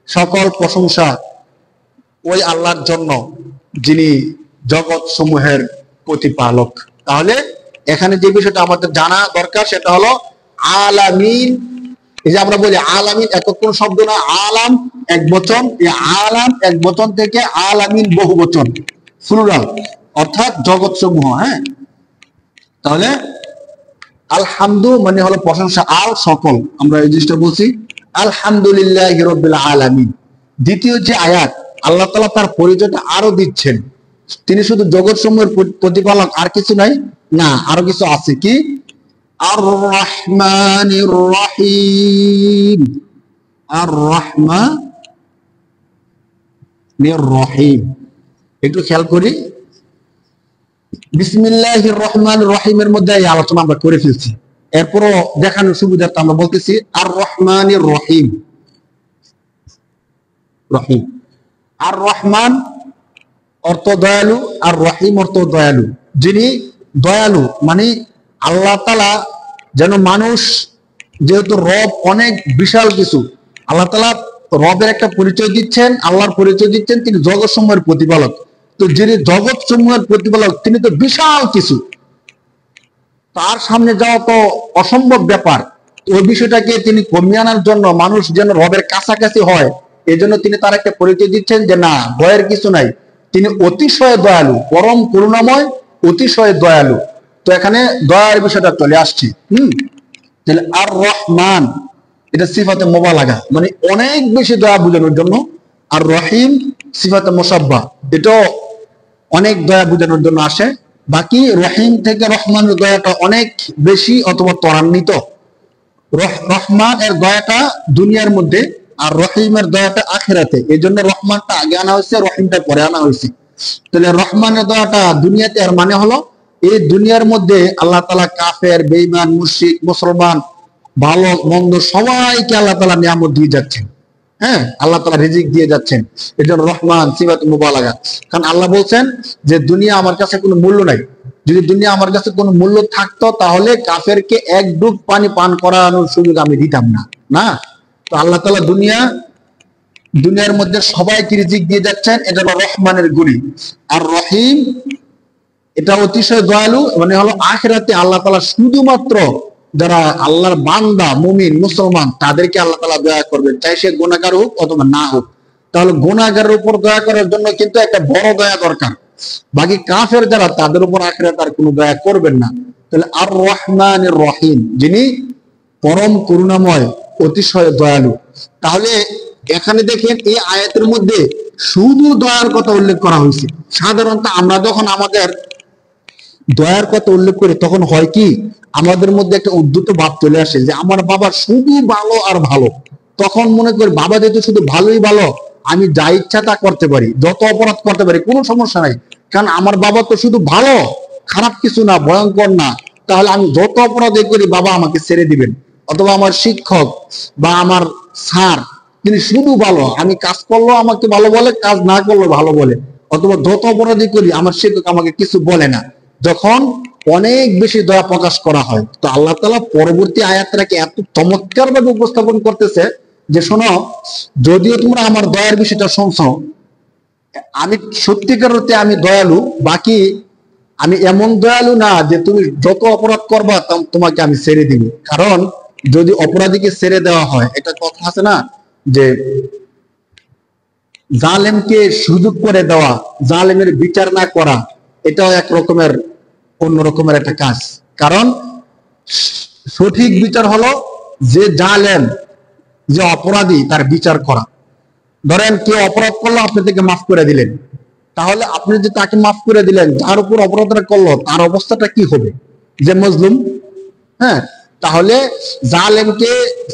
সকল প্রশংসা ওই আল্লাহর জন্য যিনি জগৎ সমূহের প্রতিপালক। তাহলে এখানে যে বিষয়টা আমাদের জানা দরকার সেটা হলো আলামিন। এই যে আমরা বলি আলামিন একক কোন শব্দ না, আলাম এক বচন, এই আলাম এক বচন থেকে আলামিন বহু বচন, প্লুরাল, অর্থাৎ জগৎ সমূহ। হ্যাঁ, তাহলে আলহামদু মানে হলো প্রশংসা, আল সকল, আমরা এই জিনিসটা বলছি আলহামদুলিল্লাহি রাব্বিল আলামিন। দ্বিতীয় যে আয়াত, আল্লাহ তাআলা তার পরিচয়টা আরো দিচ্ছেন, তিনি শুধু জগৎ সমূহের প্রতিপালক, আর কিছু নাই না, আরো কিছু আছে। কি? আর রহমানির রহিম, আর রহমানির রহিম। একটু খেয়াল করি, বিসমিল্লাহির রহমানির রহিমের মধ্যে এই আলোচনা আমরা করে ফেলছি, এরপরও দেখানোর সুবিধার্থে আমরা বলতেছি আর রহমানির রহিম। রহিম, আর রহমান অর্থ দয়ালু, আর রহিম অর্থ দয়ালু। যিনি দয়ালু মানে আল্লাহ তাআলা যেন মানুষ, যেহেতু রব অনেক বিশাল কিছু, আল্লাহ তাআলা রবের একটা পরিচয় দিচ্ছেন, আল্লাহর পরিচয় দিচ্ছেন তিনি জগৎ সমূহের প্রতিপালক। তো যিনি জগৎ সমূহের প্রতিপালক তিনি তো বিশাল কিছু, তার সামনে যাওয়া তো অসম্ভব ব্যাপার। ওই বিষয়টাকে তিনি কমিয়ে আনার জন্য মানুষ যেন রবের কাছাকাছি হয়, এই জন্য তিনি তার একটা পরিচয় দিচ্ছেন যে না, ভয়ের কিছু নাই, তিনি অতিশয় দয়ালু, পরম করুণাময়, অতিশয় দয়ালু। তো এখানে দয়ার বিষয়টা চলে আসছে। তাহলে আর রহমান এটা সিফাতে মুবালাগা, মানে অনেক বেশি দয়া বোঝানোর জন্য। আর রহিম সিফাতে মুসাব্বা, এটাও অনেক দয়া বোঝানোর জন্য আসে। বাকি রহিম থেকে রহমানের দয়াটা অনেক বেশি অথবা ত্বরান্বিত। রহমান এর দয়াটা দুনিয়ার মধ্যে, আর রহিমের দয়াটা আখিরাতে। এই জন্য রহমানটা আগে আনা হয়েছে, রহিমটা পরে আনা হয়েছে। তাহলে রহমানের দয়াটা দুনিয়াতে, এর মানে হলো এই দুনিয়ার মধ্যে আল্লাহ তাআলা কাফের, বেঈমান, মুশরিক, মুসলমান, ভালো মন্দ সবাইকে আল্লাহ তাআলা নিয়ামত দিয়ে যাচ্ছেন। হ্যাঁ, আল্লাহ তাআলা রিজিক দিয়ে যাচ্ছেন, এই জন্য রহমান সিফাতুল মুবালাগা। কারণ আল্লাহ বলছেন যে দুনিয়া আমার কাছে কোনো মূল্য নাই, যদি দুনিয়া আমার কাছে কোনো মূল্য থাকতো তাহলে কাফেরকে এক ডুব পানি পান করানোর সুযোগ আমি দিতাম না। না, তো আল্লাহ তাআলা দুনিয়ার মধ্যে সবাইকে রিজিক দিয়ে যাচ্ছেন, এটা হলো রহমানের গুণী। আর রহিম এটা অতিশয় দয়ালু, মানে হলো আখিরাতে আল্লাহ তাআলা শুধুমাত্র যারা আল্লাহর বান্দা, মুমিন, মুসলমান, তাদেরকে আল্লাহ তাআলা দয়া করবেন, চাই সে গুনাহগার হোক অথবা না হোক। তাহলে গুনাহগারের উপর দয়া করার জন্য কিন্তু একটা বড় দয়া দরকার, বাকি কাফের যারা তাদের উপর আখিরাতে আর কোনো দয়া করবেন না। তাহলে আর রহমানির রহিম, যিনি পরম করুণাময়, অতিশয় দয়ালু। তাহলে এখানে দেখেন এই আয়াতের মধ্যে শুধু দয়ার কথা উল্লেখ করা হয়েছে। সাধারণত আমরা যখন আমাদের দয়ার কথা উল্লেখ করি তখন হয় কি, আমাদের মধ্যে একটা উদ্ধত ভাব চলে আসে যে আমার বাবা শুধু ভালো আর ভালো। তখন মনে করি বাবা যেহেতু শুধু ভালোই ভালো, আমি যা ইচ্ছা তা করতে পারি, যত অপরাধ করতে পারি, কোনো সমস্যা নাই, কারণ আমার বাবা তো শুধু ভালো, খারাপ কিছু না, ভয়ঙ্কর না। তাহলে আমি যত অপরাধ করি বাবা আমাকে ছেড়ে দিবেন। অথবা আমার শিক্ষক বা আমার স্যার, তিনি শুধু ভালো, আমি কাজ করলেও আমাকে ভালো বলে, কাজ না করলেও ভালো বলে। অথবা যত অপরাধী করি আমার শিক্ষক আমাকে কিছু বলে না। যখন অনেক বেশি দয়া প্রকাশ করা হয়, তো আল্লাহ তাআলা পরবর্তী আয়াতটাকে এত চমৎকার ভাবে উপস্থাপন করতেছে যে শোনো, যদিও তোমরা আমার দয়ার বিষয়টা শুনছো, আমি সত্যিকার অর্থে আমি দয়ালু, বাকি আমি এমন দয়ালু না যে তুমি যত অপরাধ করবা তোমাকে আমি ছেড়ে দিব। কারণ যদি অপরাধীকে ছেড়ে দেওয়া হয়, একটা কথা আছে না যে জালেমকে সুযোগ করে দেওয়া, জালেমের বিচার না করা, এটাও এক রকমের অন্য রকমের একটা কাজ। কারণ সঠিক বিচার হলো যে জালেম, যে অপরাধী, তার বিচার করা। ধরেন কেউ অপরাধ করলো, আপনি তাকে মাফ করে দিলেন, তাহলে আপনি যে তাকে মাফ করে দিলেন, যার উপর অপরাধটা করলো তার অবস্থাটা কি হবে? যে মজলুম। হ্যাঁ, তাহলে জালেমকে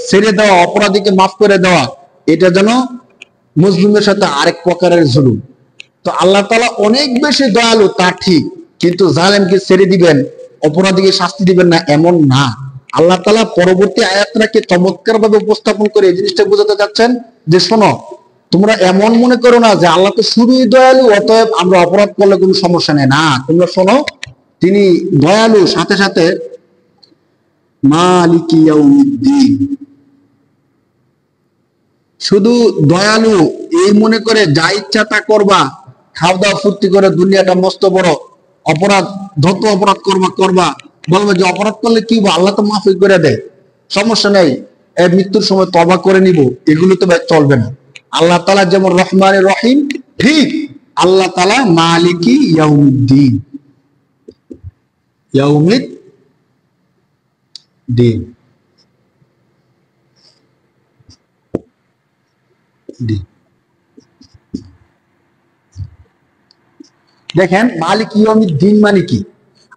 ছেড়ে দেওয়া, অপরাধীকে মাফ করে দেওয়া, এটা যেন মজলুমের সাথে আরেক প্রকারের জুলুম। তো আল্লাহ তাআলা অনেক বেশি দয়ালু তা ঠিক, কিন্তু জালেমকে ছেড়ে দিবেন, অপরাধীকে শাস্তি দিবেন না, এমন না। আল্লাহ তাআলা পরবর্তী আয়াতটাকে চমৎকার ভাবে উপস্থাপন করে এই জিনিসটা বোঝাতে যাচ্ছেন যে শোনো, তোমরা এমন মনে করো না যে আল্লাহ তো শুধুই দয়ালু, অতএব আমরা অপরাধ করলে কোনো সমস্যা নেই। না, তোমরা শোনো, তিনি দয়ালু, সাথে সাথে মালিকি ইয়াউমিদ্দিন। শুধু দয়ালু এই মনে করে যা ইচ্ছা তা করবা, খাওয়া দাওয়া ফুর্তি করে দুনিয়াটা মস্ত বড়, অপরাধ যত অপরাধ করবা বলবে যে অপরাধ করলে কি হবে, আল্লাহ তো মাফি করে দেয়, সমস্যা নেই, মৃত্যুর সময় তওবা করে নিব, এগুলো তো ভাই চলবে না। আল্লাহ তাআলা যেমন রহমানের রহিম, ঠিক আল্লাহ তাআলা মালিকি ইয়াউমিদ্দিন, ইয়াউমিদ্দিন। দেখেন মালিক ইয়াউমিদ্দিন মানে কি,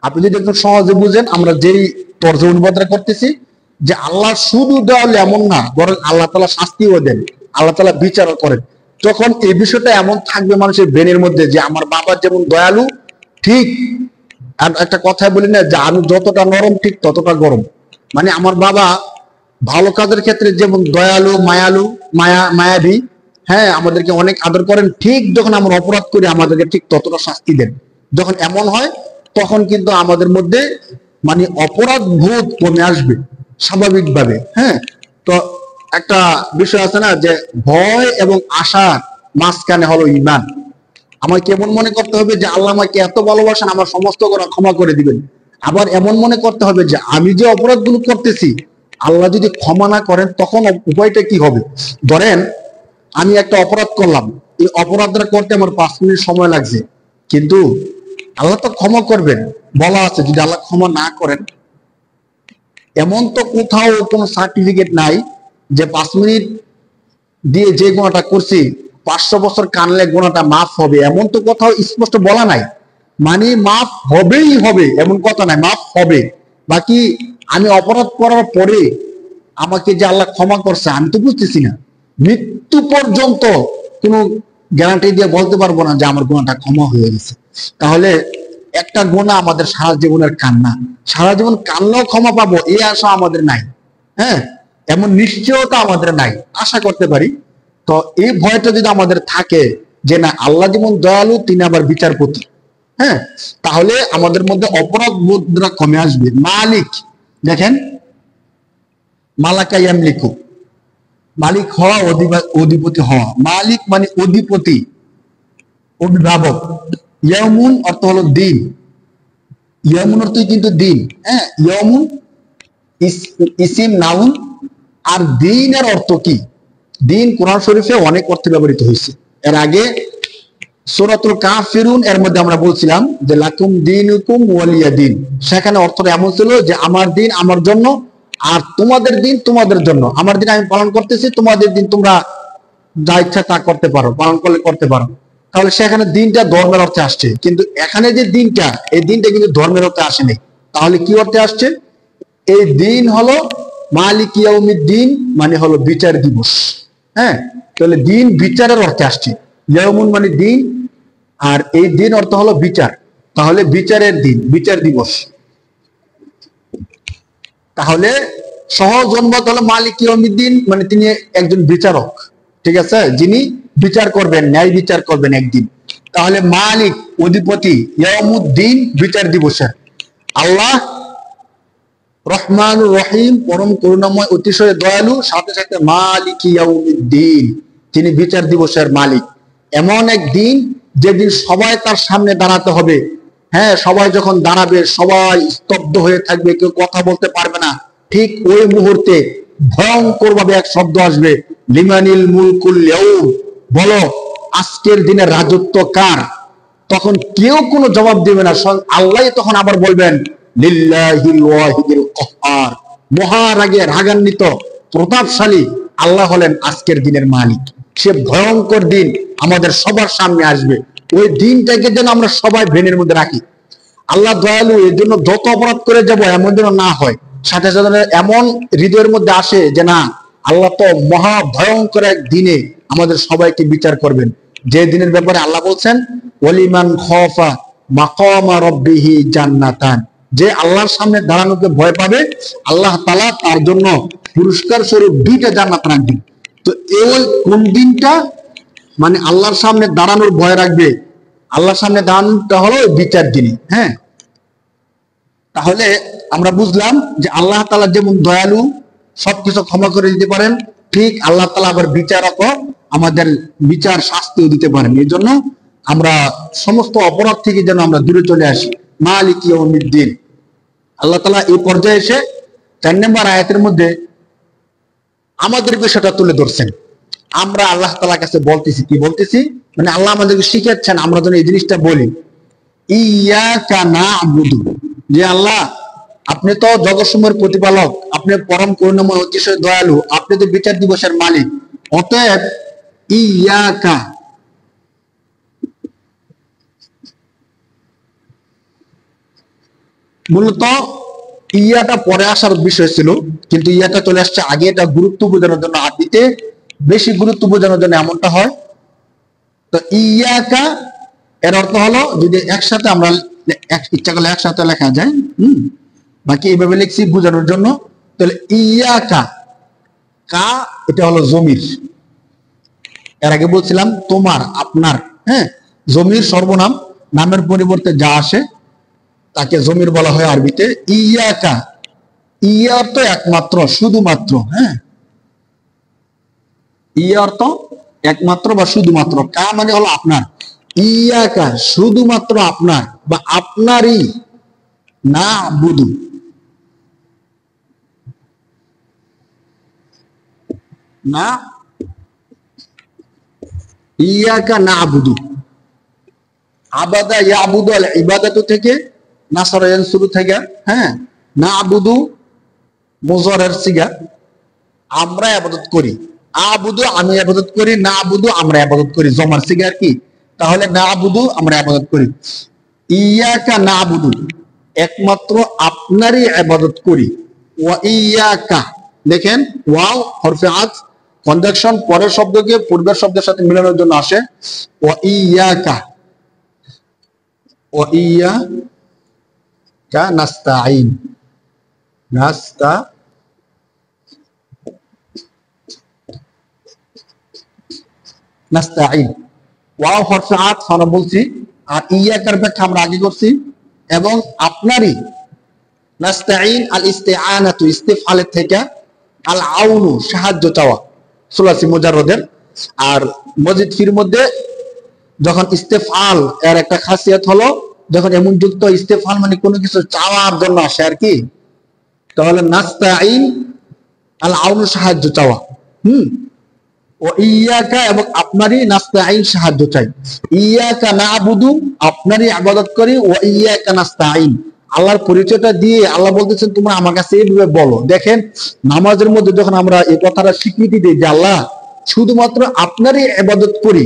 আপনি যদি একটু সহজে বুঝেন, আমরা যেই তরজমা অনুবাদটা করতেছি যে আল্লাহ শুধু দয়ালু এমন না, বরং আল্লাহ তাআলা শাস্তিও দেন, আল্লাহ তাআলা বিচারও করেন। যখন এই বিষয়টা এমন থাকবে মানুষের ব্রেনের মধ্যে যে আমার বাবা যেমন দয়ালু, ঠিক আর একটা কথাই বলি না যে আমি যতটা নরম ঠিক ততটা গরম, মানে আমার বাবা ভালো কাজের ক্ষেত্রে যেমন দয়ালু, মায়াবী, হ্যাঁ আমাদেরকে অনেক আদর করেন, ঠিক যখন আমরা অপরাধ করি আমাদেরকে ঠিক ততটা শাস্তি দেন। যখন এমন হয় তখন কিন্তু আমাদের মধ্যে মানে অপরাধ বোধ কমে আসবে স্বাভাবিকভাবে। হ্যাঁ, তো একটা বিষয় আছে না যে ভয় এবং আশার মাঝখানে হলো ঈমান। আমাকে কেমন মনে করতে হবে যে আল্লাহ আমাকে এত ভালোবাসেন, আমার সমস্ত গুনাহ ক্ষমা করে দিবেন। আবার এমন মনে করতে হবে যে আমি যে অপরাধগুলো করতেছি আল্লাহ যদি ক্ষমা না করেন তখন উপায়টা কি হবে। ধরেন আমি একটা অপরাধ করলাম, এই অপরাধটা করতে আমার 5 মিনিট সময় লাগছে, কিন্তু আল্লাহ তো ক্ষমা করবেন, বলা আছে যদি আল্লাহ ক্ষমা না করেন, এমন তো কোথাও কোনো সার্টিফিকেট নাই যে 5 মিনিট দিয়ে যে গুনাহটা করছি 500 বছর কানলে গুনাহটা মাফ হবে, এমন তো কোথাও স্পষ্ট বলা নাই। মানে মাফ হবেই হবে এমন কথা নাই, মাফ হবে। বাকি আমি অপরাধ করার পরে আমাকে যে আল্লাহ ক্ষমা করছে আমি তো বুঝতেছি না, মৃত্যু পর্যন্ত কোনো গ্যারান্টি দিয়ে বলতে পারবো না যে আমার গুনাহটা ক্ষমা হয়ে গেছে। তাহলে একটা গুনাহ আমাদের সারা জীবনের কান্না, সারা জীবন কান্নাও ক্ষমা পাবো এই আশা আমাদের নাই। হ্যাঁ, এমন নিশ্চয়তা আমাদের নাই, আশা করতে পারি। তো এই ভয়টা যদি আমাদের থাকে যে না আল্লাহ যেমন দয়ালু তিনি আবার বিচারপতি, হ্যাঁ, তাহলে আমাদের মধ্যে অপরাধ বোধটা কমে আসবে। মালিক, দেখেন মালাকা ইয়ামলিকু, মালিক হওয়া, অধিপতি হওয়া। মালিক মানে অধিপতি, অভিভাবক। ইয়ামুন অর্থ হলো দিন, ইয়ামুন অর্থ কিন্তু দিন। হ্যাঁ, ইয়ামুন ইসিম নাউন। আর দিনের অর্থ কি? দিন কোরআন শরীফে অনেক অর্থে ব্যবহৃত হয়েছে। এর আগে সূরাতুল কাফিরুন এর মধ্যে আমরা বলছিলাম যে লাকুম দীনুকুম ওয়ালিয়া দিন, সেখানে অর্থটা এমন ছিল যে আমার দিন আমার জন্য আর তোমাদের দিন তোমাদের জন্য। আমার দিন আমি পালন করতেছি, তোমাদের দিন তোমরা যা ইচ্ছা তা করতে পারো, পালন করলে করতে পারো। তাহলে সেখানে দিনটা ধর্মের অর্থে আসছে, কিন্তু এখানে যে দিনটা, এই দিনটা কিন্তু ধর্মের অর্থে আসেনি। তাহলে কি অর্থে আসছে? এই দিন হলো মালিক ইয়াউমিদ্দিন, মানে হলো বিচার দিবস। হ্যাঁ, তাহলে দিন বিচারের অর্থে আসছে। ইয়াউমুন মানে দিন, আর এই দিন অর্থ হলো বিচার, তাহলে বিচারের দিন, বিচার দিবস। তাহলে সহজ অনুবাদ হলো মালিক ইয়াউমিদ্দিন মানে তিনি একজন বিচারক, ঠিক আছে, যিনি বিচার করবেন, ন্যায় বিচার করবেন একদিন। তাহলে মালিক অধিপতি, ইয়াউমুদ্দিন বিচার দিবসের। আল্লাহ রহমানুর রহিম পরম করুণাময়, অতিশয় দয়ালু, সাথে সাথে মালিক ইয়াউমিদ্দিন তিনি বিচার দিবসের মালিক। এমন এক দিন যেদিন সবাই তার সামনে দাঁড়াতে হবে। হ্যাঁ, সবাই যখন দাঁড়াবে সবাই স্তব্ধ হয়ে থাকবে, কেউ কথা বলতে পারবে না। ঠিক ওই মুহূর্তে ভয়ঙ্কর ভাবে এক শব্দ আসবে, লিমানিল মুলকুল ইয়াউম, বলো আজকের দিনের রাজত্ব কার? তখন কেউ কোনো জবাব দিবে না, আল্লাহ তখন আবার বলবেন লিল্লাহিল ওয়াহিদিল কাহ্হার, মহারাগে রাগান্বিত প্রতাপশালী আল্লাহ হলেন আজকের দিনের মালিক। সে ভয়ঙ্কর দিন আমাদের সবার সামনে আসবে। ওই দিনটাকে যেন আমরা সবাই ব্রেনের মধ্যে রাখি। আল্লাহ দয়ালু, এর জন্য যত অপরাধ করে যাব এমন যেন না হয়, সাথে সাথে এমন হৃদয়ের মধ্যে আসে যে না আল্লাহ তো মহা ভয়ঙ্কর এক দিনে আমাদের সবাইকে বিচার করবেন। যে দিনের ব্যাপারে আল্লাহ বলছেন ওয়ালিমান খাফা মাকামা রাব্বিহি জান্নাতান, যে আল্লাহর সামনে দাঁড়ানোকে ভয় পাবে, আল্লাহ তাআলা তার জন্য পুরস্কার স্বরূপ 2টা জান্নাত রাখবেন। তো এই কোন দিনটা মানে আল্লাহর সামনে দাঁড়ানোর ভয় রাখবে, আল্লাহর সামনে দাঁড়ানোটা হলো বিচার দিনই। হ্যাঁ, তাহলে আমরা বুঝলাম যে আল্লাহ তাআলা যেমন দয়ালু, সবকিছু ক্ষমা করে দিতে পারেন, ঠিক আল্লাহ তাআলা আবার বিচারকও, আমাদের বিচার শাস্তিও দিতে পারেন। এই জন্য আমরা সমস্ত অপরাধ থেকে যেন আমরা দূরে চলে আসি। মালিক ইয়াউমিদ্দিন। আল্লাহ তাআলা এই পর্যায়ে এসে 4 নম্বর আয়াতের মধ্যে আমাদের বিষয়টা তুলে ধরছেন। আমরা আল্লাহ তাআলার কাছে বলতেছি, কি বলতেছি, মানে আল্লাহ আমাদেরকে শিখাচ্ছেন আমরা যেন এই জিনিসটা বলি, ইয়াকা না'বুদু, যে আল্লাহ আপনি তো জগৎসমূহের প্রতিপালক, আপনি পরম করুণাময়, অতিশয় দয়ালু, আপনি তো বিচার দিবসের মালিক। অতএব ইয়াকা, মূলত ইয়াটা পরে আসার বিষয় ছিল, কিন্তু ইয়াটা চলে আসছে আগে। এটা গুরুত্ব বোঝানোর জন্য, আরবিতে বেশি গুরুত্ব বোঝানোর জন্য এমনটা হয়। তো ইয়াকা এর অর্থ হলো, যদি একসাথে আমরা ইচ্ছা করলে একসাথে লেখা যায়, বাকি এইভাবে লিখছি বোঝানোর জন্য। তাহলে ইয়াকা, কা এটা হলো জমির। এর আগে বলছিলাম তোমার, আপনার। হ্যাঁ, জমির সর্বনাম, নামের পরিবর্তে যা আসে তাকে জমির বলা হয় আরবিতে। ইয়াকা, ইয়া অর্থ একমাত্র, শুধুমাত্র। হ্যাঁ, ইয়া অর্থ একমাত্র বা শুধুমাত্র, কা মানে হলো আপনার। ইয়াকা শুধুমাত্র আপনার বা আপনারই, না বুধু, না ইয়াকা না বুধু। আবাদা ইয়াবুদু আল ইবাদাতু থেকে, নাসারা ইয়ানসুরু থেকে। হ্যাঁ, না আবুদু মুজারের সিগা, আমরা ইবাদত করি। আবুদু আমি ইবাদত করি, না আবুদু আমরা ইবাদত করি, জমার সিগা আর কি। তাহলে না আবুদু আমরা ইবাদত করি। ইয়াকা না আবুদু একমাত্র আপনারই ইবাদত করি। ওয়া ইয়াকা, দেখেন ওয়াও হরফে আতফ, কনজাংশন পরের শব্দকে পূর্বের শব্দের সাথে মিলানোর জন্য আসে। ওয়া ইয়াকা, ওয়া ইয়াকা নাস্তাঈন, নাস্তাঈন। ওয়াও হরফে আতফ আমরা বলছি, আর ইয়াকার ব্যাখ্যা আমরা আগে করছি। এবং আপনারই, নাস্তাঈন আল ইস্তিআনাতু ইস্তিফআলের থেকে, আল আউনু সাহায্য চাওয়া, সুলাসি মুজাররদের। আর মজিদ ফির মধ্যে যখন ইস্তেফাল, এর একটা খাসিয়াত হলো যখন এমন যুক্ত, ইস্তেফাল মানে কোনো কিছু চাওয়ার জন্য আসে আর কি। তাহলে নাস্তাঈন আল আউনু সাহায্য চাওয়া। ও ইয়াকা এবং আপনারই, নাস্তাঈন সাহায্য চাই। ইয়াকা না'বুদু আপনারই ইবাদত করি, ও ইয়াকা নাস্তাঈন আল্লাহর পরিচয়টা দিয়ে আল্লাহ বলতেছেন তোমরা আমার কাছে এইভাবে বলো। দেখেন নামাজের মধ্যে যখন আমরা এই কথাটা স্বীকৃতি দিই যে আল্লাহ শুধুমাত্র আপনারই ইবাদত করি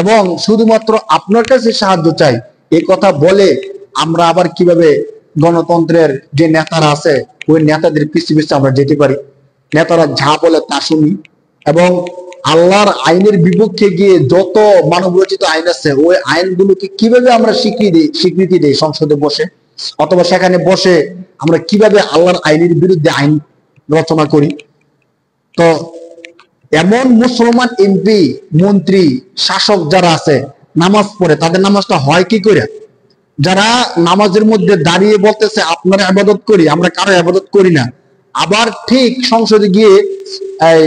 এবং শুধুমাত্র আপনার কাছে সাহায্য চাই, এই কথা বলে আমরা আবার কিভাবে গণতন্ত্রের যে নেতারা আছে ওই নেতাদের পিছু পিছু আমরা যেতে পারি, নেতারা যা বলে তা শুনি, এবং আল্লাহর আইনের বিপক্ষে গিয়ে যত মানব রচিত আইন আছে ওই আইনগুলোকে কিভাবে আমরা স্বীকৃতি দেই সংসদে বসে, অথবা সেখানে বসে আমরা কিভাবে আল্লাহর আইনের বিরুদ্ধে আইন রচনা করি। তো এমন মুসলমান এমপি, মন্ত্রী, শাসক যারা আছে নামাজ পড়ে, তাদের নামাজটা হয় কি করে? যারা নামাজের মধ্যে দাঁড়িয়ে বলতেছে আপনারা ইবাদত করি, আমরা কারো ইবাদত করি না, আবার ঠিক সংসদে গিয়ে এই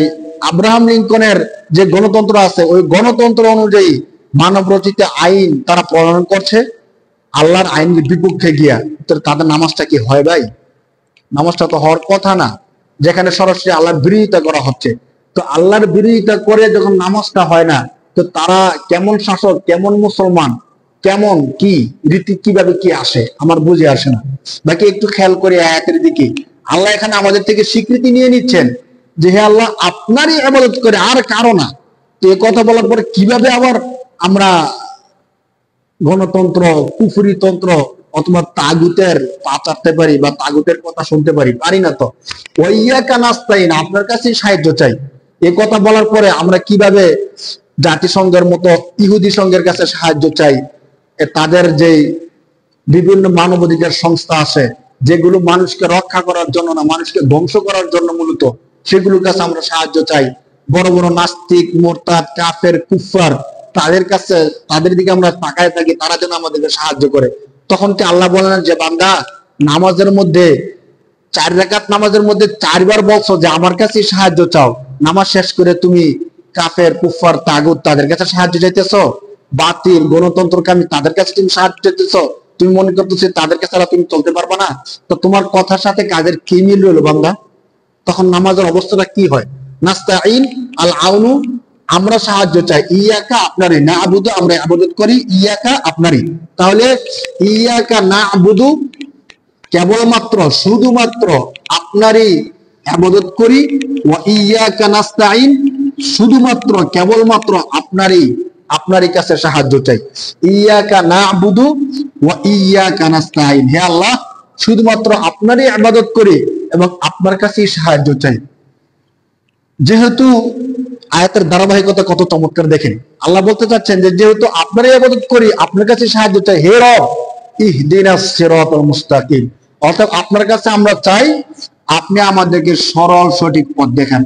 আব্রাহাম লিঙ্কনের যে গণতন্ত্র আছে ওই গণতন্ত্র অনুযায়ী মানব রচিত আইন তারা প্রণয়ন করছে আল্লাহর আইনের বিপক্ষে গিয়া, তো তাদের নামাজটা কি হয় ভাই? নামাজটা তো হওয়ার কথা না, যেখানে সরাসরি আল্লাহর বিরোধিতা করা হচ্ছে। তো আল্লাহর বিরোধিতা করে যখন নামাজটা হয় না, তো তারা কেমন শাসক, কেমন মুসলমান, কেমন কি রীতি, কিভাবে কি আসে আমার বুঝে আসে না। বাকি একটু খেয়াল করে আয়াতের দিকে, আল্লাহ এখানে আমাদের থেকে স্বীকৃতি নিয়ে নিচ্ছেন যে হে আল্লাহ আপনারই ইবাদত করে আর কারো না। তো এই কথা বলার পরে কিভাবে আবার আমরা গণতন্ত্র, কুফরিতন্ত্র অথবা তাগুতের পা চাটতে পারি বা তাগুতের কথা শুনতে পারি? পারি না। তো ওয়াইয়াকা নাস্তাইন আপনার কাছে সাহায্য চাই, এই কথা বলার পরে আমরা কিভাবে জাতিসংঘের মতো ইহুদি সংঘের কাছে সাহায্য চাই, তাদের যে বিভিন্ন মানবাধিকার সংস্থা আছে যেগুলো মানুষকে রক্ষা করার জন্য না, মানুষকে ধ্বংস করার জন্য মূলত, সেগুলোর কাছে আমরা সাহায্য চাই। বড় বড় নাস্তিক, মোরতাদ, কাফের, কুফফার, তাদের কাছে, তাদের দিকে আমরা তাকায় থাকি, তারা যেন আমাদেরকে সাহায্য করে। তখন কি আল্লাহ বলেন যে বান্দা নামাজের মধ্যে 4 রাকাত নামাজের মধ্যে 4 বার বলছো যে আমার কাছে সাহায্য চাও, নামাজ শেষ করে তুমি কাফের, কুফফার, তাগুত তাদের কাছে সাহায্য চাইতেছো, বাতিল গণতন্ত্রকামী তাদের কাছে তুমি সাহায্য চাইতেছো, তুমি মনে করতেছো তাদের কাছে তুমি চলতে পারবা না? তো তোমার কথার সাথে কাজের কি মিল রইলো বান্দা? তখন নামাজের অবস্থাটা কি হয়? নাস্তাইন আল আউনু, আমরা সাহায্য চাই, ইয়াকা আপনারই, না আবুদু আমরা ইবাদত করি, ইয়াকা আপনারই। তাহলে ইয়াকা না আবুদু কেবলমাত্র শুধুমাত্র আপনারই ইবাদত করি, ওয়া ইয়াকা নাস্তাইন শুধুমাত্র কেবলমাত্র আপনারই কাছে সাহায্য চাই। ইয়াকা না'বুদু ওয়া ইয়াকা নাস্তাইন, হে আল্লাহ শুধুমাত্র আপনারই ইবাদত করি এবং আপনার কাছেই সাহায্য চাই। যেহেতু আয়াতের ধারাবাহিকতা কত চমৎকার দেখেন, আল্লাহ বলতে চাচ্ছেন যে যেহেতু আপনারই ইবাদত করি, আপনার কাছে সাহায্য চাই, হে রব ইহদিনাস সিরাতাল মুস্তাকিম, অর্থাৎ আপনার কাছে আমরা চাই আপনি আমাদেরকে সরল সঠিক পথ দেখান।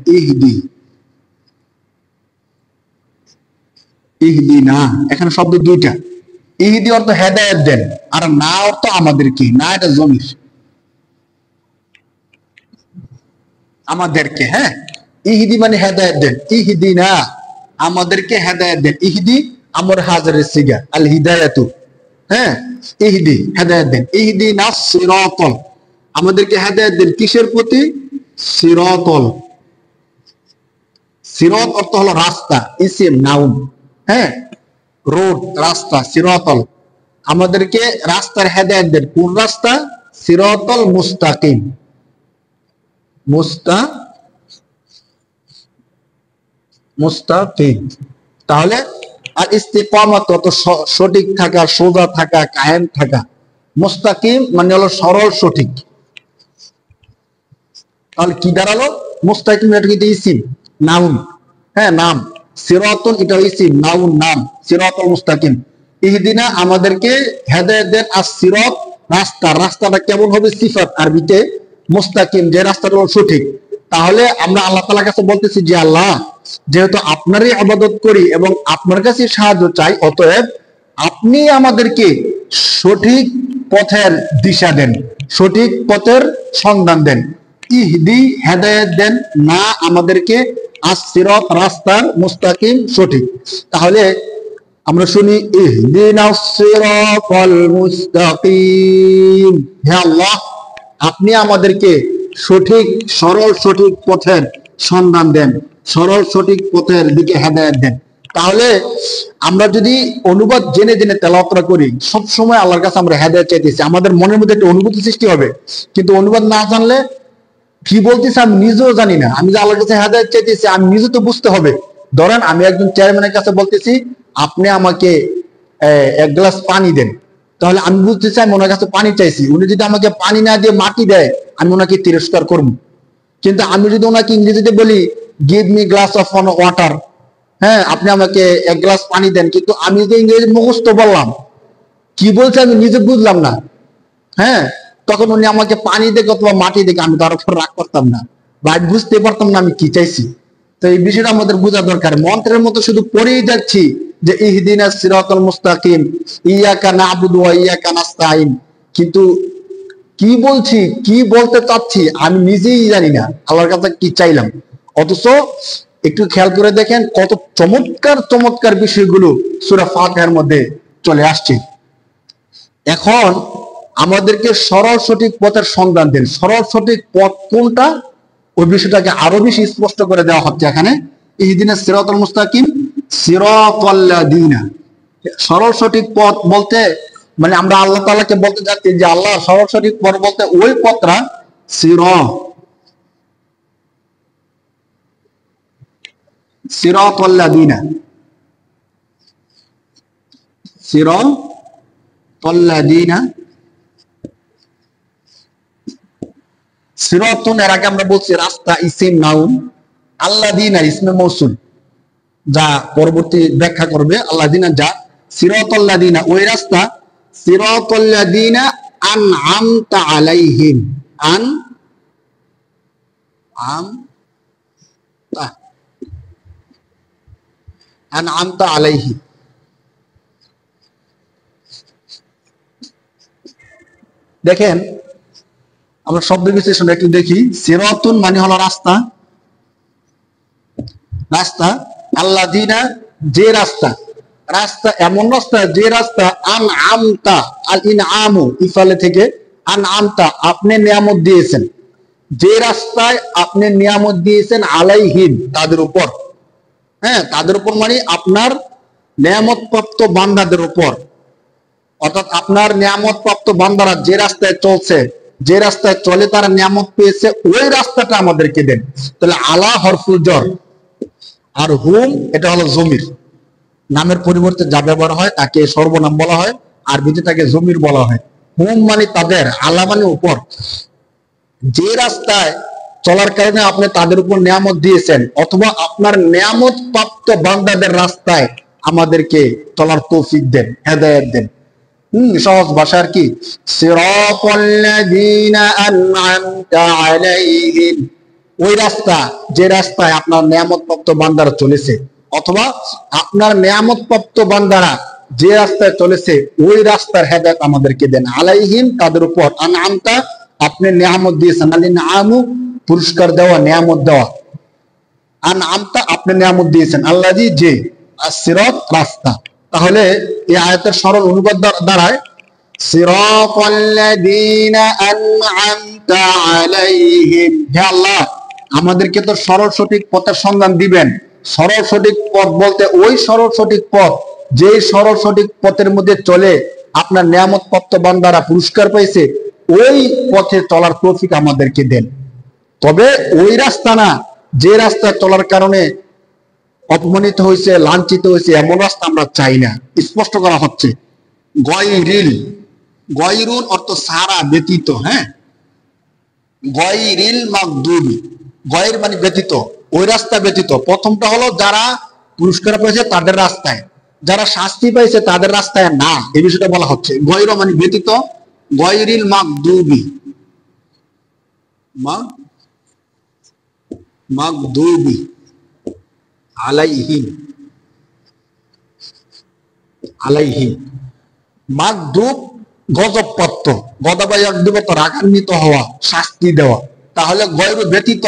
ইহদিনা, এখানে শব্দ দুইটা, ইহদি অর্থ হেদায়েত দেন, আর না অর্থ আমাদেরকে, না এটা জমির, আমাদেরকে, হ্যাঁ, ইহদি মানে হেদায়েত দেন, ইহদিনা আমাদেরকে হেদায়েত দেন, ইহদি আমর হাজারের সিগা, আল হিদায়াতু, হ্যাঁ, ইহদি হেদায়েত দেন, ইহদিনা সিরাতাল আমাদেরকে হেদায়েত দেন কিসের প্রতি? সিরাতাল, সিরাত অর্থ হলো রাস্তা, ইসিম নাউন, হ্যাঁ, রোড রাস্তা, সিরাতাল আমাদেরকে রাস্তার হেদায়েত দেন, কোন রাস্তা? সিরাতাল মুস্তাকিম, মুস্তাকিম। তাহলে আর ইস্তিকামাত অত সঠিক থাকা, সোজা থাকা, কায়েম থাকা, মুস্তাকিম মানে হলো সরল সঠিক। তাহলে কি দাঁড়ালো? মুস্তাকিম এটা কিন্তু ইসিম নাউন, হ্যাঁ, নাম, সিরাতুন এটা ইসিম নাউন নাম, সিরাতুল মুস্তাকিম। ইহদিনা আমাদেরকে হেদায়েত দেন, আর সিরাত রাস্তা, রাস্তাটা কেমন হবে? সিফাত আরবিতে মুস্তাকিম, যে রাস্তাটা হলো সঠিক। তাহলে আমরা আল্লাহ তাআলার কাছে বলতেছি যে আল্লাহ যেহেতু আপনারই ইবাদত করি এবং আপনার কাছে সাহায্য চাই, অতএব আপনি আমাদেরকে সঠিক পথের দিশা দেন, সঠিক পথের সন্ধান দেন। ইহদি হেদায়েত দেন, না আমাদেরকে আস-সিরাত রাস্তার, মুস্তাকিম সঠিক। তাহলে আমরা শুনি ইহদিনাস সিরাতাল মুস্তাকিম, হে আল্লাহ আপনি আমাদেরকে সঠিক সরল সঠিক পথের সন্ধান দেন, সরল সঠিক পথের দিকে হেদায়েত দেন। তাহলে আমরা যদি অনুবাদ জেনে জেনে তেলাওয়াত করি, সব সময় আল্লাহর কাছে আমরা হেদায়েত চাইতেছি, আমাদের মনের মধ্যে একটা অনুভূতি সৃষ্টি হবে। কিন্তু অনুবাদ না জানলে কি বলতেছে আমি নিজেও জানি না, আমি যে আল্লাহর কাছে হেদায়েত চাইতেছি আমি নিজে তো বুঝতে হবে। ধরেন আমি একজন চেয়ারম্যানের কাছে বলতেছি আপনি আমাকে 1 গ্লাস পানি দেন, তাহলে আমি বুঝতে চাই ওনার কাছে পানি চাইছি, উনি যদি আমাকে পানি না দিয়ে মাটি দেয় আমি ওনাকে তিরস্কার করবো। কিন্তু আমি যদি ওনাকে ইংরেজিতে বলি give me glass of water, হ্যাঁ আপনি আমাকে 1 গ্লাস পানি দেন, কিন্তু আমি যে ইংরেজি মুখস্থ বললাম, কি বলছে আমি নিজে বুঝলাম না, হ্যাঁ, তখন উনি আমাকে পানি দেখে অথবা মাটি দেখে আমি তার উপর রাগ করতাম না, বা বুঝতে পারতাম না আমি কি চাইছি। তো এই বিষয়টা আমাদের বোঝা দরকার। মন্ত্রের মতো শুধু পড়েই যাচ্ছি যে ইহদিনাস সিরাতাল মুস্তাকিম, ইয়াকা না'বুদু ওয়া ইয়াকা নাস্তাইন, কিন্তু কি বলছি, কি বলতে চাচ্ছি আমি নিজেই জানি না আল্লাহর কাছে কি চাইলাম। অথচ একটু খেয়াল করে দেখেন কত চমৎকার চমৎকার বিষয়গুলো সূরা ফাতিহার মধ্যে চলে আসছে। এখন আমাদেরকে সরল সঠিক পথের সন্ধান দেন, সরল সঠিক পথ কোনটা ওই বিষয়টাকে আরো বেশি স্পষ্ট করে দেওয়া হচ্ছে এখানে। ইহদিনাস সিরাতাল মুস্তাকিম সিরাতাল লাযিনা, সরল সঠিক পথ বলতে মানে আমরা আল্লাহ তাআলাকে বলতে যাচ্ছি যে আল্লাহ সরল সঠিক পথ বলতে ওই পথটা সিরাতাল লাযিনা, সিরাতাল লাযিনা, সিরাতুন এর আগে আমরা বলছি রাস্তা ইসিম নাউন, আল্লাযিনা ইসমে মৌসুল যা পরবর্তী ব্যাখ্যা করবে, আল্লাযিনা যা, সিরাতাল লাযিনা ওই রাস্তা, সিরাতাল লাযিনা আনআমতা আলাইহিম, আনআমতা আলাইহিম। দেখেন আমরা শব্দ বিশ্লেষণ একটু দেখি। সিরাতুন মানে হলো রাস্তা, রাস্তা। আল্লাযিনা যে রাস্তা, রাস্তা এমন রাস্তা যে রাস্তা আনআমতা, আল ইনআমু ইফালে থেকে, আনআমতা আপনি নিয়ামত দিয়েছেন, যে রাস্তায় আপনি নিয়ামত দিয়েছেন আলাইহিম তাদের উপর। হ্যাঁ, তাদের উপর মানে আপনার নিয়ামত প্রাপ্ত বান্দাদের উপর, অর্থাৎ আপনার নিয়ামত প্রাপ্ত বান্দারা যে রাস্তায় চলছে, যে রাস্তায় চলে তারা নিয়ামত পেয়েছে, ওই রাস্তাটা আমাদেরকে দেন। তাহলে আলা হরফুল জর, আর হুম এটা হলো জমির। নামের পরিবর্তে যা ব্যবহার হয় তাকে সর্বনাম বলা হয়, আরবিতে তাকে জমির বলা হয়। হুম মানে তাদের, আলা মানে উপর। যে রাস্তায় চলার কারণে আপনি তাদের উপর নিয়ামত দিয়েছেন, অথবা আপনার নিয়ামত প্রাপ্ত বান্দাদের রাস্তায় আমাদেরকে চলার তৌফিক দেন, হেদায়েত দেন। সহজ ভাষার কি, সিরাতাল্লাযীনা আনআমতা আলাইহিম, ওই রাস্তা যে রাস্তায় আপনার নিয়ামত প্রাপ্ত বান্দারা চলেছে, অথবা আপনার নিয়ামত প্রাপ্ত বান্দারা যে রাস্তায় চলেছে ওই রাস্তার হেদায়েত আমাদেরকে দেন। আলাইহিম তাদের উপর, আনআমতা আপনি নিয়ামত দিয়েছেন, আল ইনআমু পুরস্কার দেওয়া, নিয়ামত দেওয়া, আনআমতা আপনি নিয়ামত দিয়েছেন, আল্লাযী যে, as-সিরাত রাস্তা। তাহলে এই আয়াতের সরল অনুবাদ দাঁড়ায় সিরাতাল্লাযীনা আনআমতা আলাইহিম, হে আল্লাহ আমাদেরকে তো সরল সঠিক পথের সন্ধান দিবেন। সরল সঠিক পথ বলতে ওই সরল সঠিক পথ, যে সরল সঠিক পথের মধ্যে চলে আপনার নিয়ামত প্রাপ্ত বান্দারা পুরস্কার পাইছে, ওই পথে চলার তৌফিক আমাদেরকে দেন। তবে ওই রাস্তা না যে রাস্তা চলার কারণে অপমানিত হয়েছে, লাঞ্ছিত হয়েছে, এমন রাস্তা আমরা চাই না। স্পষ্ট করা হচ্ছে গয়রিল, গয়রুন অর্থ সারা, ব্যতীত। হ্যাঁ, গয়রিল মাগদুবি, গয়র মানে ব্যতীত, ওই রাস্তা ব্যতীত। প্রথমটা হলো যারা পুরস্কার পেয়েছে তাদের রাস্তায়, যারা শাস্তি পাইছে তাদের রাস্তায় না, এই বিষয়টা বলা হচ্ছে। গয়র মানে ব্যতীত, গয়রিল মাগদুবি, মাগদুবি আলাইহিম, আলাইহিম। মাগদুব গজবপ্রাপ্ত, গদবাই একদিবত রাগান্বিত হওয়া, শাস্তি দেওয়া। তাহলে গয়র ব্যতীত,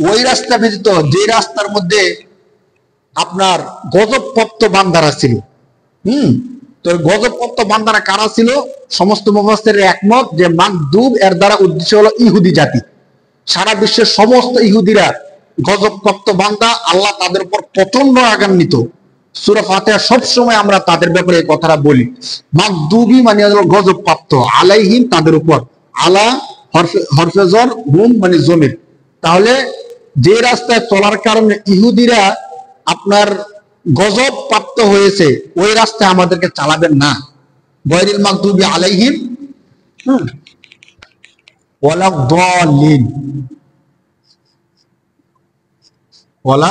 ওই রাস্তা ব্যতীত যে রাস্তার মধ্যে আপনার গজবপ্রাপ্ত বান্দারা ছিল। তো গজবপ্রাপ্ত বান্দারা কারা ছিল? সমস্ত মুফাসসিরের একমত যে মাগদুব এর দ্বারা উদ্দেশ্য হলো ইহুদি জাতি। সারা বিশ্বের সমস্ত ইহুদিরা গজবপ্রাপ্ত বান্দা, আল্লাহ তাদের উপর প্রচন্ড রাগান্বিত। সূরা ফাতিহা সবসময় আমরা তাদের ব্যাপারে এই কথাটা বলি। মাগদুবি মানে হলো গজবপ্রাপ্ত, আলাইহিম তাদের উপর, আলা হরফে জর, হুম মানে জমির। তাহলে যে রাস্তায় চলার কারণে ইহুদিরা আপনার গজব প্রাপ্ত হয়েছে, ওই রাস্তায় আমাদেরকে চালাবেন না। গয়রিল মাগদুবি আলাইহিম ওয়ালা দাল্লিন, ওয়ালা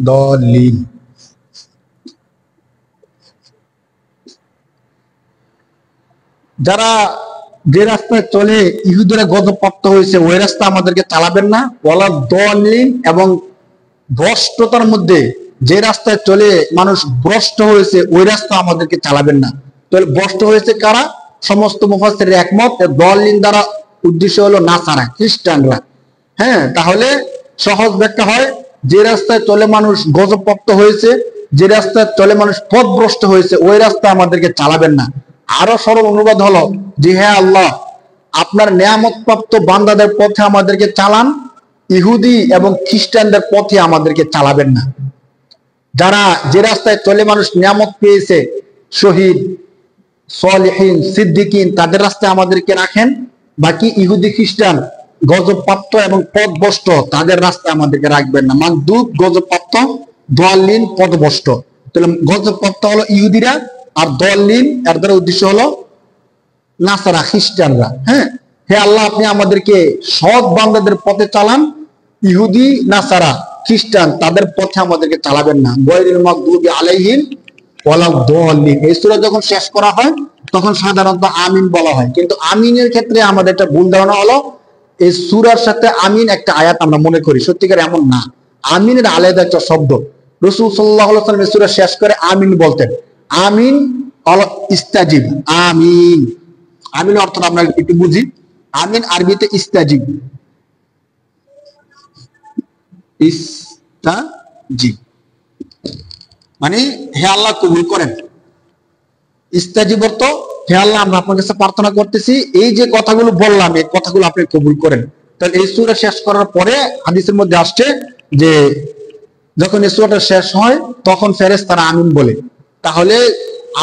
দাল্লিন। যারা যে রাস্তায় চলে ইহুদিরা গজবপ্রাপ্ত হয়েছে, ওই রাস্তা আমাদেরকে চালাবেন না। ওয়ালা দাল্লিন, এবং ভ্রষ্টতার মধ্যে যে রাস্তায় চলে মানুষ ভ্রষ্ট হয়েছে, ওই রাস্তা আমাদেরকে চালাবেন না। তাহলে ভ্রষ্ট হয়েছে কারা? সমস্ত মুফাসসিরের একমত, দাল্লিন দ্বারা উদ্দেশ্য হলো নাসারা, খ্রিস্টানরা। হ্যাঁ, তাহলে সহজ ব্যাখ্যা হয় যে রাস্তায় চলে মানুষ গজবপ্রাপ্ত হয়েছে, যে রাস্তায় চলে মানুষ পথভ্রষ্ট হয়েছে, ওই রাস্তা আমাদেরকে চালাবেন না। আরো সরল অনুবাদ হলো যে হ্যাঁ আল্লাহ আপনার নিয়ামত প্রাপ্ত বান্দাদের পথে আমাদেরকে চালান, ইহুদি এবং খ্রিস্টানদের পথে আমাদেরকে চালাবেন না। যারা যে রাস্তায় চলে মানুষ নিয়ামত পেয়েছে, শহীদ, সলিহিন, সিদ্দিকিন, তাদের রাস্তায় আমাদেরকে রাখেন। বাকি ইহুদি খ্রিস্টান গজবপ্রাপ্ত এবং পথভ্রষ্ট, তাদের রাস্তায় আমাদেরকে রাখবেন না। মাগদুব গজবপ্রাপ্ত, দাল্লিন পথভ্রষ্ট। তাহলে গজবপ্রাপ্ত হলো ইহুদিরা, আর দাল্লিন এর দ্বারা উদ্দেশ্য হলো নাসারা, খ্রিস্টানরা। হ্যাঁ, হে আল্লাহ আপনি আমাদেরকে সৎ বান্দাদের পথে চালান, ইহুদি, নাসারা, খ্রিস্টান তাদের পথে আমাদেরকে চালাবেন না। গয়রিল মাগদুবি আলাইহিম ওয়ালা দাল্লিন। এই সূরা যখন শেষ করা হয় তখন সাধারণত আমিন বলা হয়, কিন্তু আমিনের ক্ষেত্রে আমাদের একটা ভুল ধারণা হলো এই সূরার সাথে আমিন একটা আয়াত আমরা মনে করি, সত্যিকার এমন না। আমিনের আলাদা একটা শব্দ। রাসূল সাল্লাল্লাহু আলাইহি ওয়াসাল্লাম এই সূরা শেষ করে আমিন বলতেন। আমিন হলো ইস্তাজিব। আমিন, আমিন অর্থটা আমরা একটু বুঝি। আমিন আরবিতে ইস্তাজিব, ইস্তাজিব মানে হে আল্লাহ কবুল করেন। ইস্তাজিব অর্থ হে আল্লাহ আমরা আপনার কাছে প্রার্থনা করতেছি, এই যে কথাগুলো বললাম এই কথাগুলো আপনি কবুল করেন। তাহলে এই সূরা শেষ করার পরে হাদিসের মধ্যে আসছে যে যখন এই সূরাটা শেষ হয় তখন ফেরেশতারা আমিন বলে। তাহলে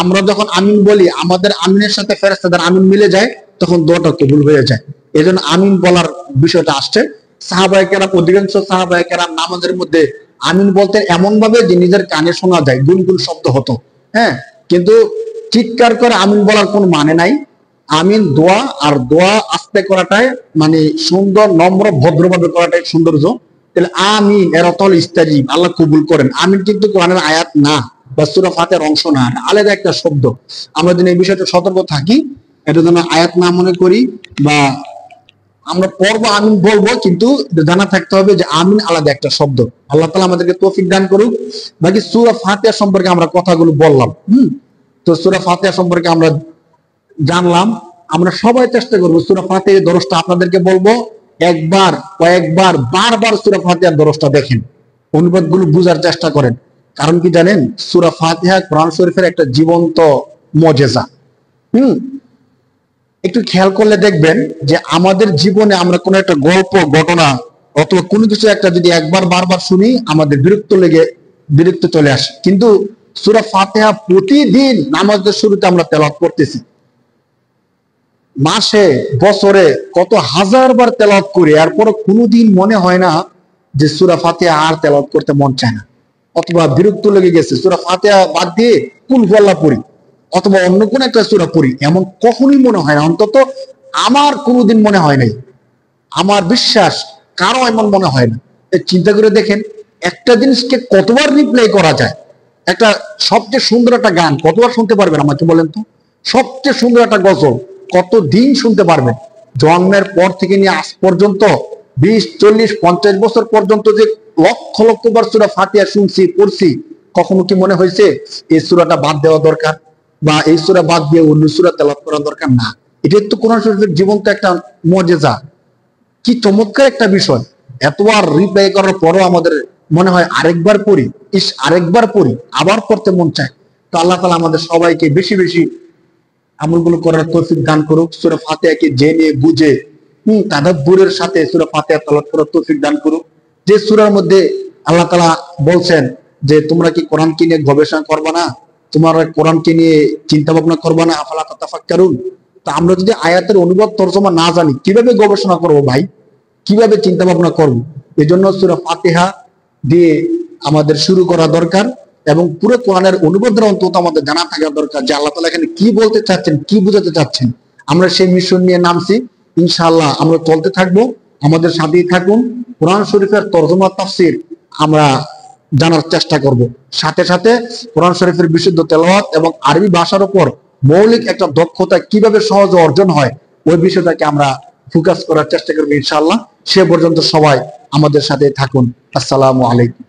আমরা যখন আমিন বলি আমাদের আমিনের সাথে ফেরেশতাদের আমিন মিলে যায়, তখন দোয়াটা কবুল হয়ে যায়। এজন্য আমিন বলার বিষয়টা আসছে। সাহাবায়ে কেরাম, অধিকাংশ সাহাবায়ে কেরাম নামাজের মধ্যে আমিন বলতে এমন ভাবে যে নিজের কানে শোনা যায়, গুনগুন শব্দ হতো। হ্যাঁ, কিন্তু চিৎকার করে আমিন বলার কোনো মানে নাই। আমিন দোয়া, আর দোয়া আস্তে করাটাই মানে সুন্দর, নম্র, ভদ্রভাবে করাটাই সৌন্দর্য। তাহলে আমিন এর অর্থ হলো ইস্তাজিব, আল্লাহ কবুল করেন। আমিন কিন্তু কোরআনের আয়াত না বা সূরা ফাতিহার অংশ না, আলাদা একটা শব্দ। আমরা যদি এই বিষয়টা সতর্ক থাকি, এটা যেন আয়াত না মনে করি, বা আমরা পড়বো আমিন বলবো, কিন্তু জানা থাকতে হবে যে আমিন আলাদা একটা শব্দ। আল্লাহ তাআলা আমাদেরকে তৌফিক দান করুক। বাকি সূরা ফাতিহা সম্পর্কে আমরা কথাগুলো বললাম। তো সূরা ফাতিহা সম্পর্কে আমরা জানলাম। আমরা সবাই চেষ্টা করবো সূরা ফাতিহার দরসটা আপনাদেরকে বলবো, একবার, কয়েকবার, বারবার সূরা ফাতিহার দরসটা দেখেন, অনুবাদগুলো বুঝার চেষ্টা করেন। কারণ কি জানেন, সূরা ফাতিহা কোরআন শরীফের একটা জীবন্ত মুজিজা। একটু খেয়াল করলে দেখবেন যে আমাদের জীবনে আমরা কোনো একটা গল্প, ঘটনা অথবা কোনো কিছু একটা যদি একবার বারবার শুনি আমাদের বিরক্ত চলে আসে। কিন্তু সূরা ফাতিহা প্রতিদিন নামাজের শুরুতে আমরা তেলাওয়াত করতেছি, মাসে বছরে কত হাজার বার তেলাওয়াত করি, এরপর কোনোদিন মনে হয় না যে সূরা ফাতিহা আর তেলাওয়াত করতে মন চায় না, অথবা বিরক্ত লেগে গেছে, সূরা ফাতিহা বাদ দিয়ে কুল হুয়াল্লাহ পড়ি অথবা অন্য কোন একটা সূরা পড়ি, এমন কখনোই মনে হয় না। অন্তত আমার কোনোদিন মনে হয় নাই, আমার বিশ্বাস কারো এমন মনে হয় না। চিন্তা করে দেখেন, একটা জিনিসকে কতবার রিপ্লে করা যায়। একটা সবচেয়ে সুন্দর একটা গান কতবার শুনতে পারবেন আমাকে বলেন তো? সবচেয়ে সুন্দর একটা গজল কতদিন শুনতে পারবেন? জন্মের পর থেকে নিয়ে আজ পর্যন্ত 20, 40, 50 বছর পর্যন্ত যে লক্ষ লক্ষ বার সূরা ফাতিহা শুনছি, পড়ছি, কখনো কি মনে হয়েছে এই সূরাটা বাদ দেওয়া দরকার বা এই সূরা বাদ দিয়ে অন্য সূরা তেলাওয়াত করা দরকার? না। এটা তো কোরআন শরীফের জীবন্ত একটা মুজিজা। কি চমৎকার একটা বিষয়। এতবার রিপ্লাই করার পরও আমাদের মনে হয় আরেকবার পড়ি, আরেকবার পড়ি, আবার পড়তে মন চায়। তো আল্লাহ তাআলা আমাদের সবাইকে বেশি বেশি আমলগুলো করার তৌফিক দান করুক। সূরা ফাতিহাকে জেনে বুঝে তাদাব্বুরের সাথে সূরা ফাতিহা তেলাওয়াত করার তৌফিক দান করুক। যে সূরার মধ্যে আল্লাহ তাআলা বলছেন যে তোমরা কি কোরআনকে নিয়ে গবেষণা করবা না, তোমরা কোরআনকে নিয়ে চিন্তা ভাবনা করবা না, আফালা তাতাফাক্কারুন। তা আমরা যদি আয়াতের অনুবাদ তরজমা না জানি কিভাবে গবেষণা করব ভাই, কিভাবে চিন্তা ভাবনা করব? এই জন্য সূরা ফাতিহা দিয়ে আমাদের শুরু করা দরকার, এবং পুরো কোরআনের অনুবাদের অন্তত আমাদের জানা থাকা দরকার যে আল্লাহ তাআলা এখানে কি বলতে চাচ্ছেন, কি বোঝাতে চাচ্ছেন। আমরা সেই মিশন নিয়ে নামছি, ইনশাআল্লাহ আমরা চলতে থাকবো। আমাদের সাথেই থাকুন। কোরআন শরীফের তরজমা তাফসীর আমরা জানার চেষ্টা করব, সাথে সাথে কোরআন শরীফের বিশুদ্ধ তেলাওয়াত এবং আরবি ভাষার উপর মৌলিক একটা দক্ষতা কিভাবে সহজে অর্জন হয় ওই বিষয়টাকে আমরা ফোকাস করার চেষ্টা করবো ইনশাআল্লাহ। সে পর্যন্ত সবাই আমাদের সাথে থাকুন। আসসালামু আলাইকুম।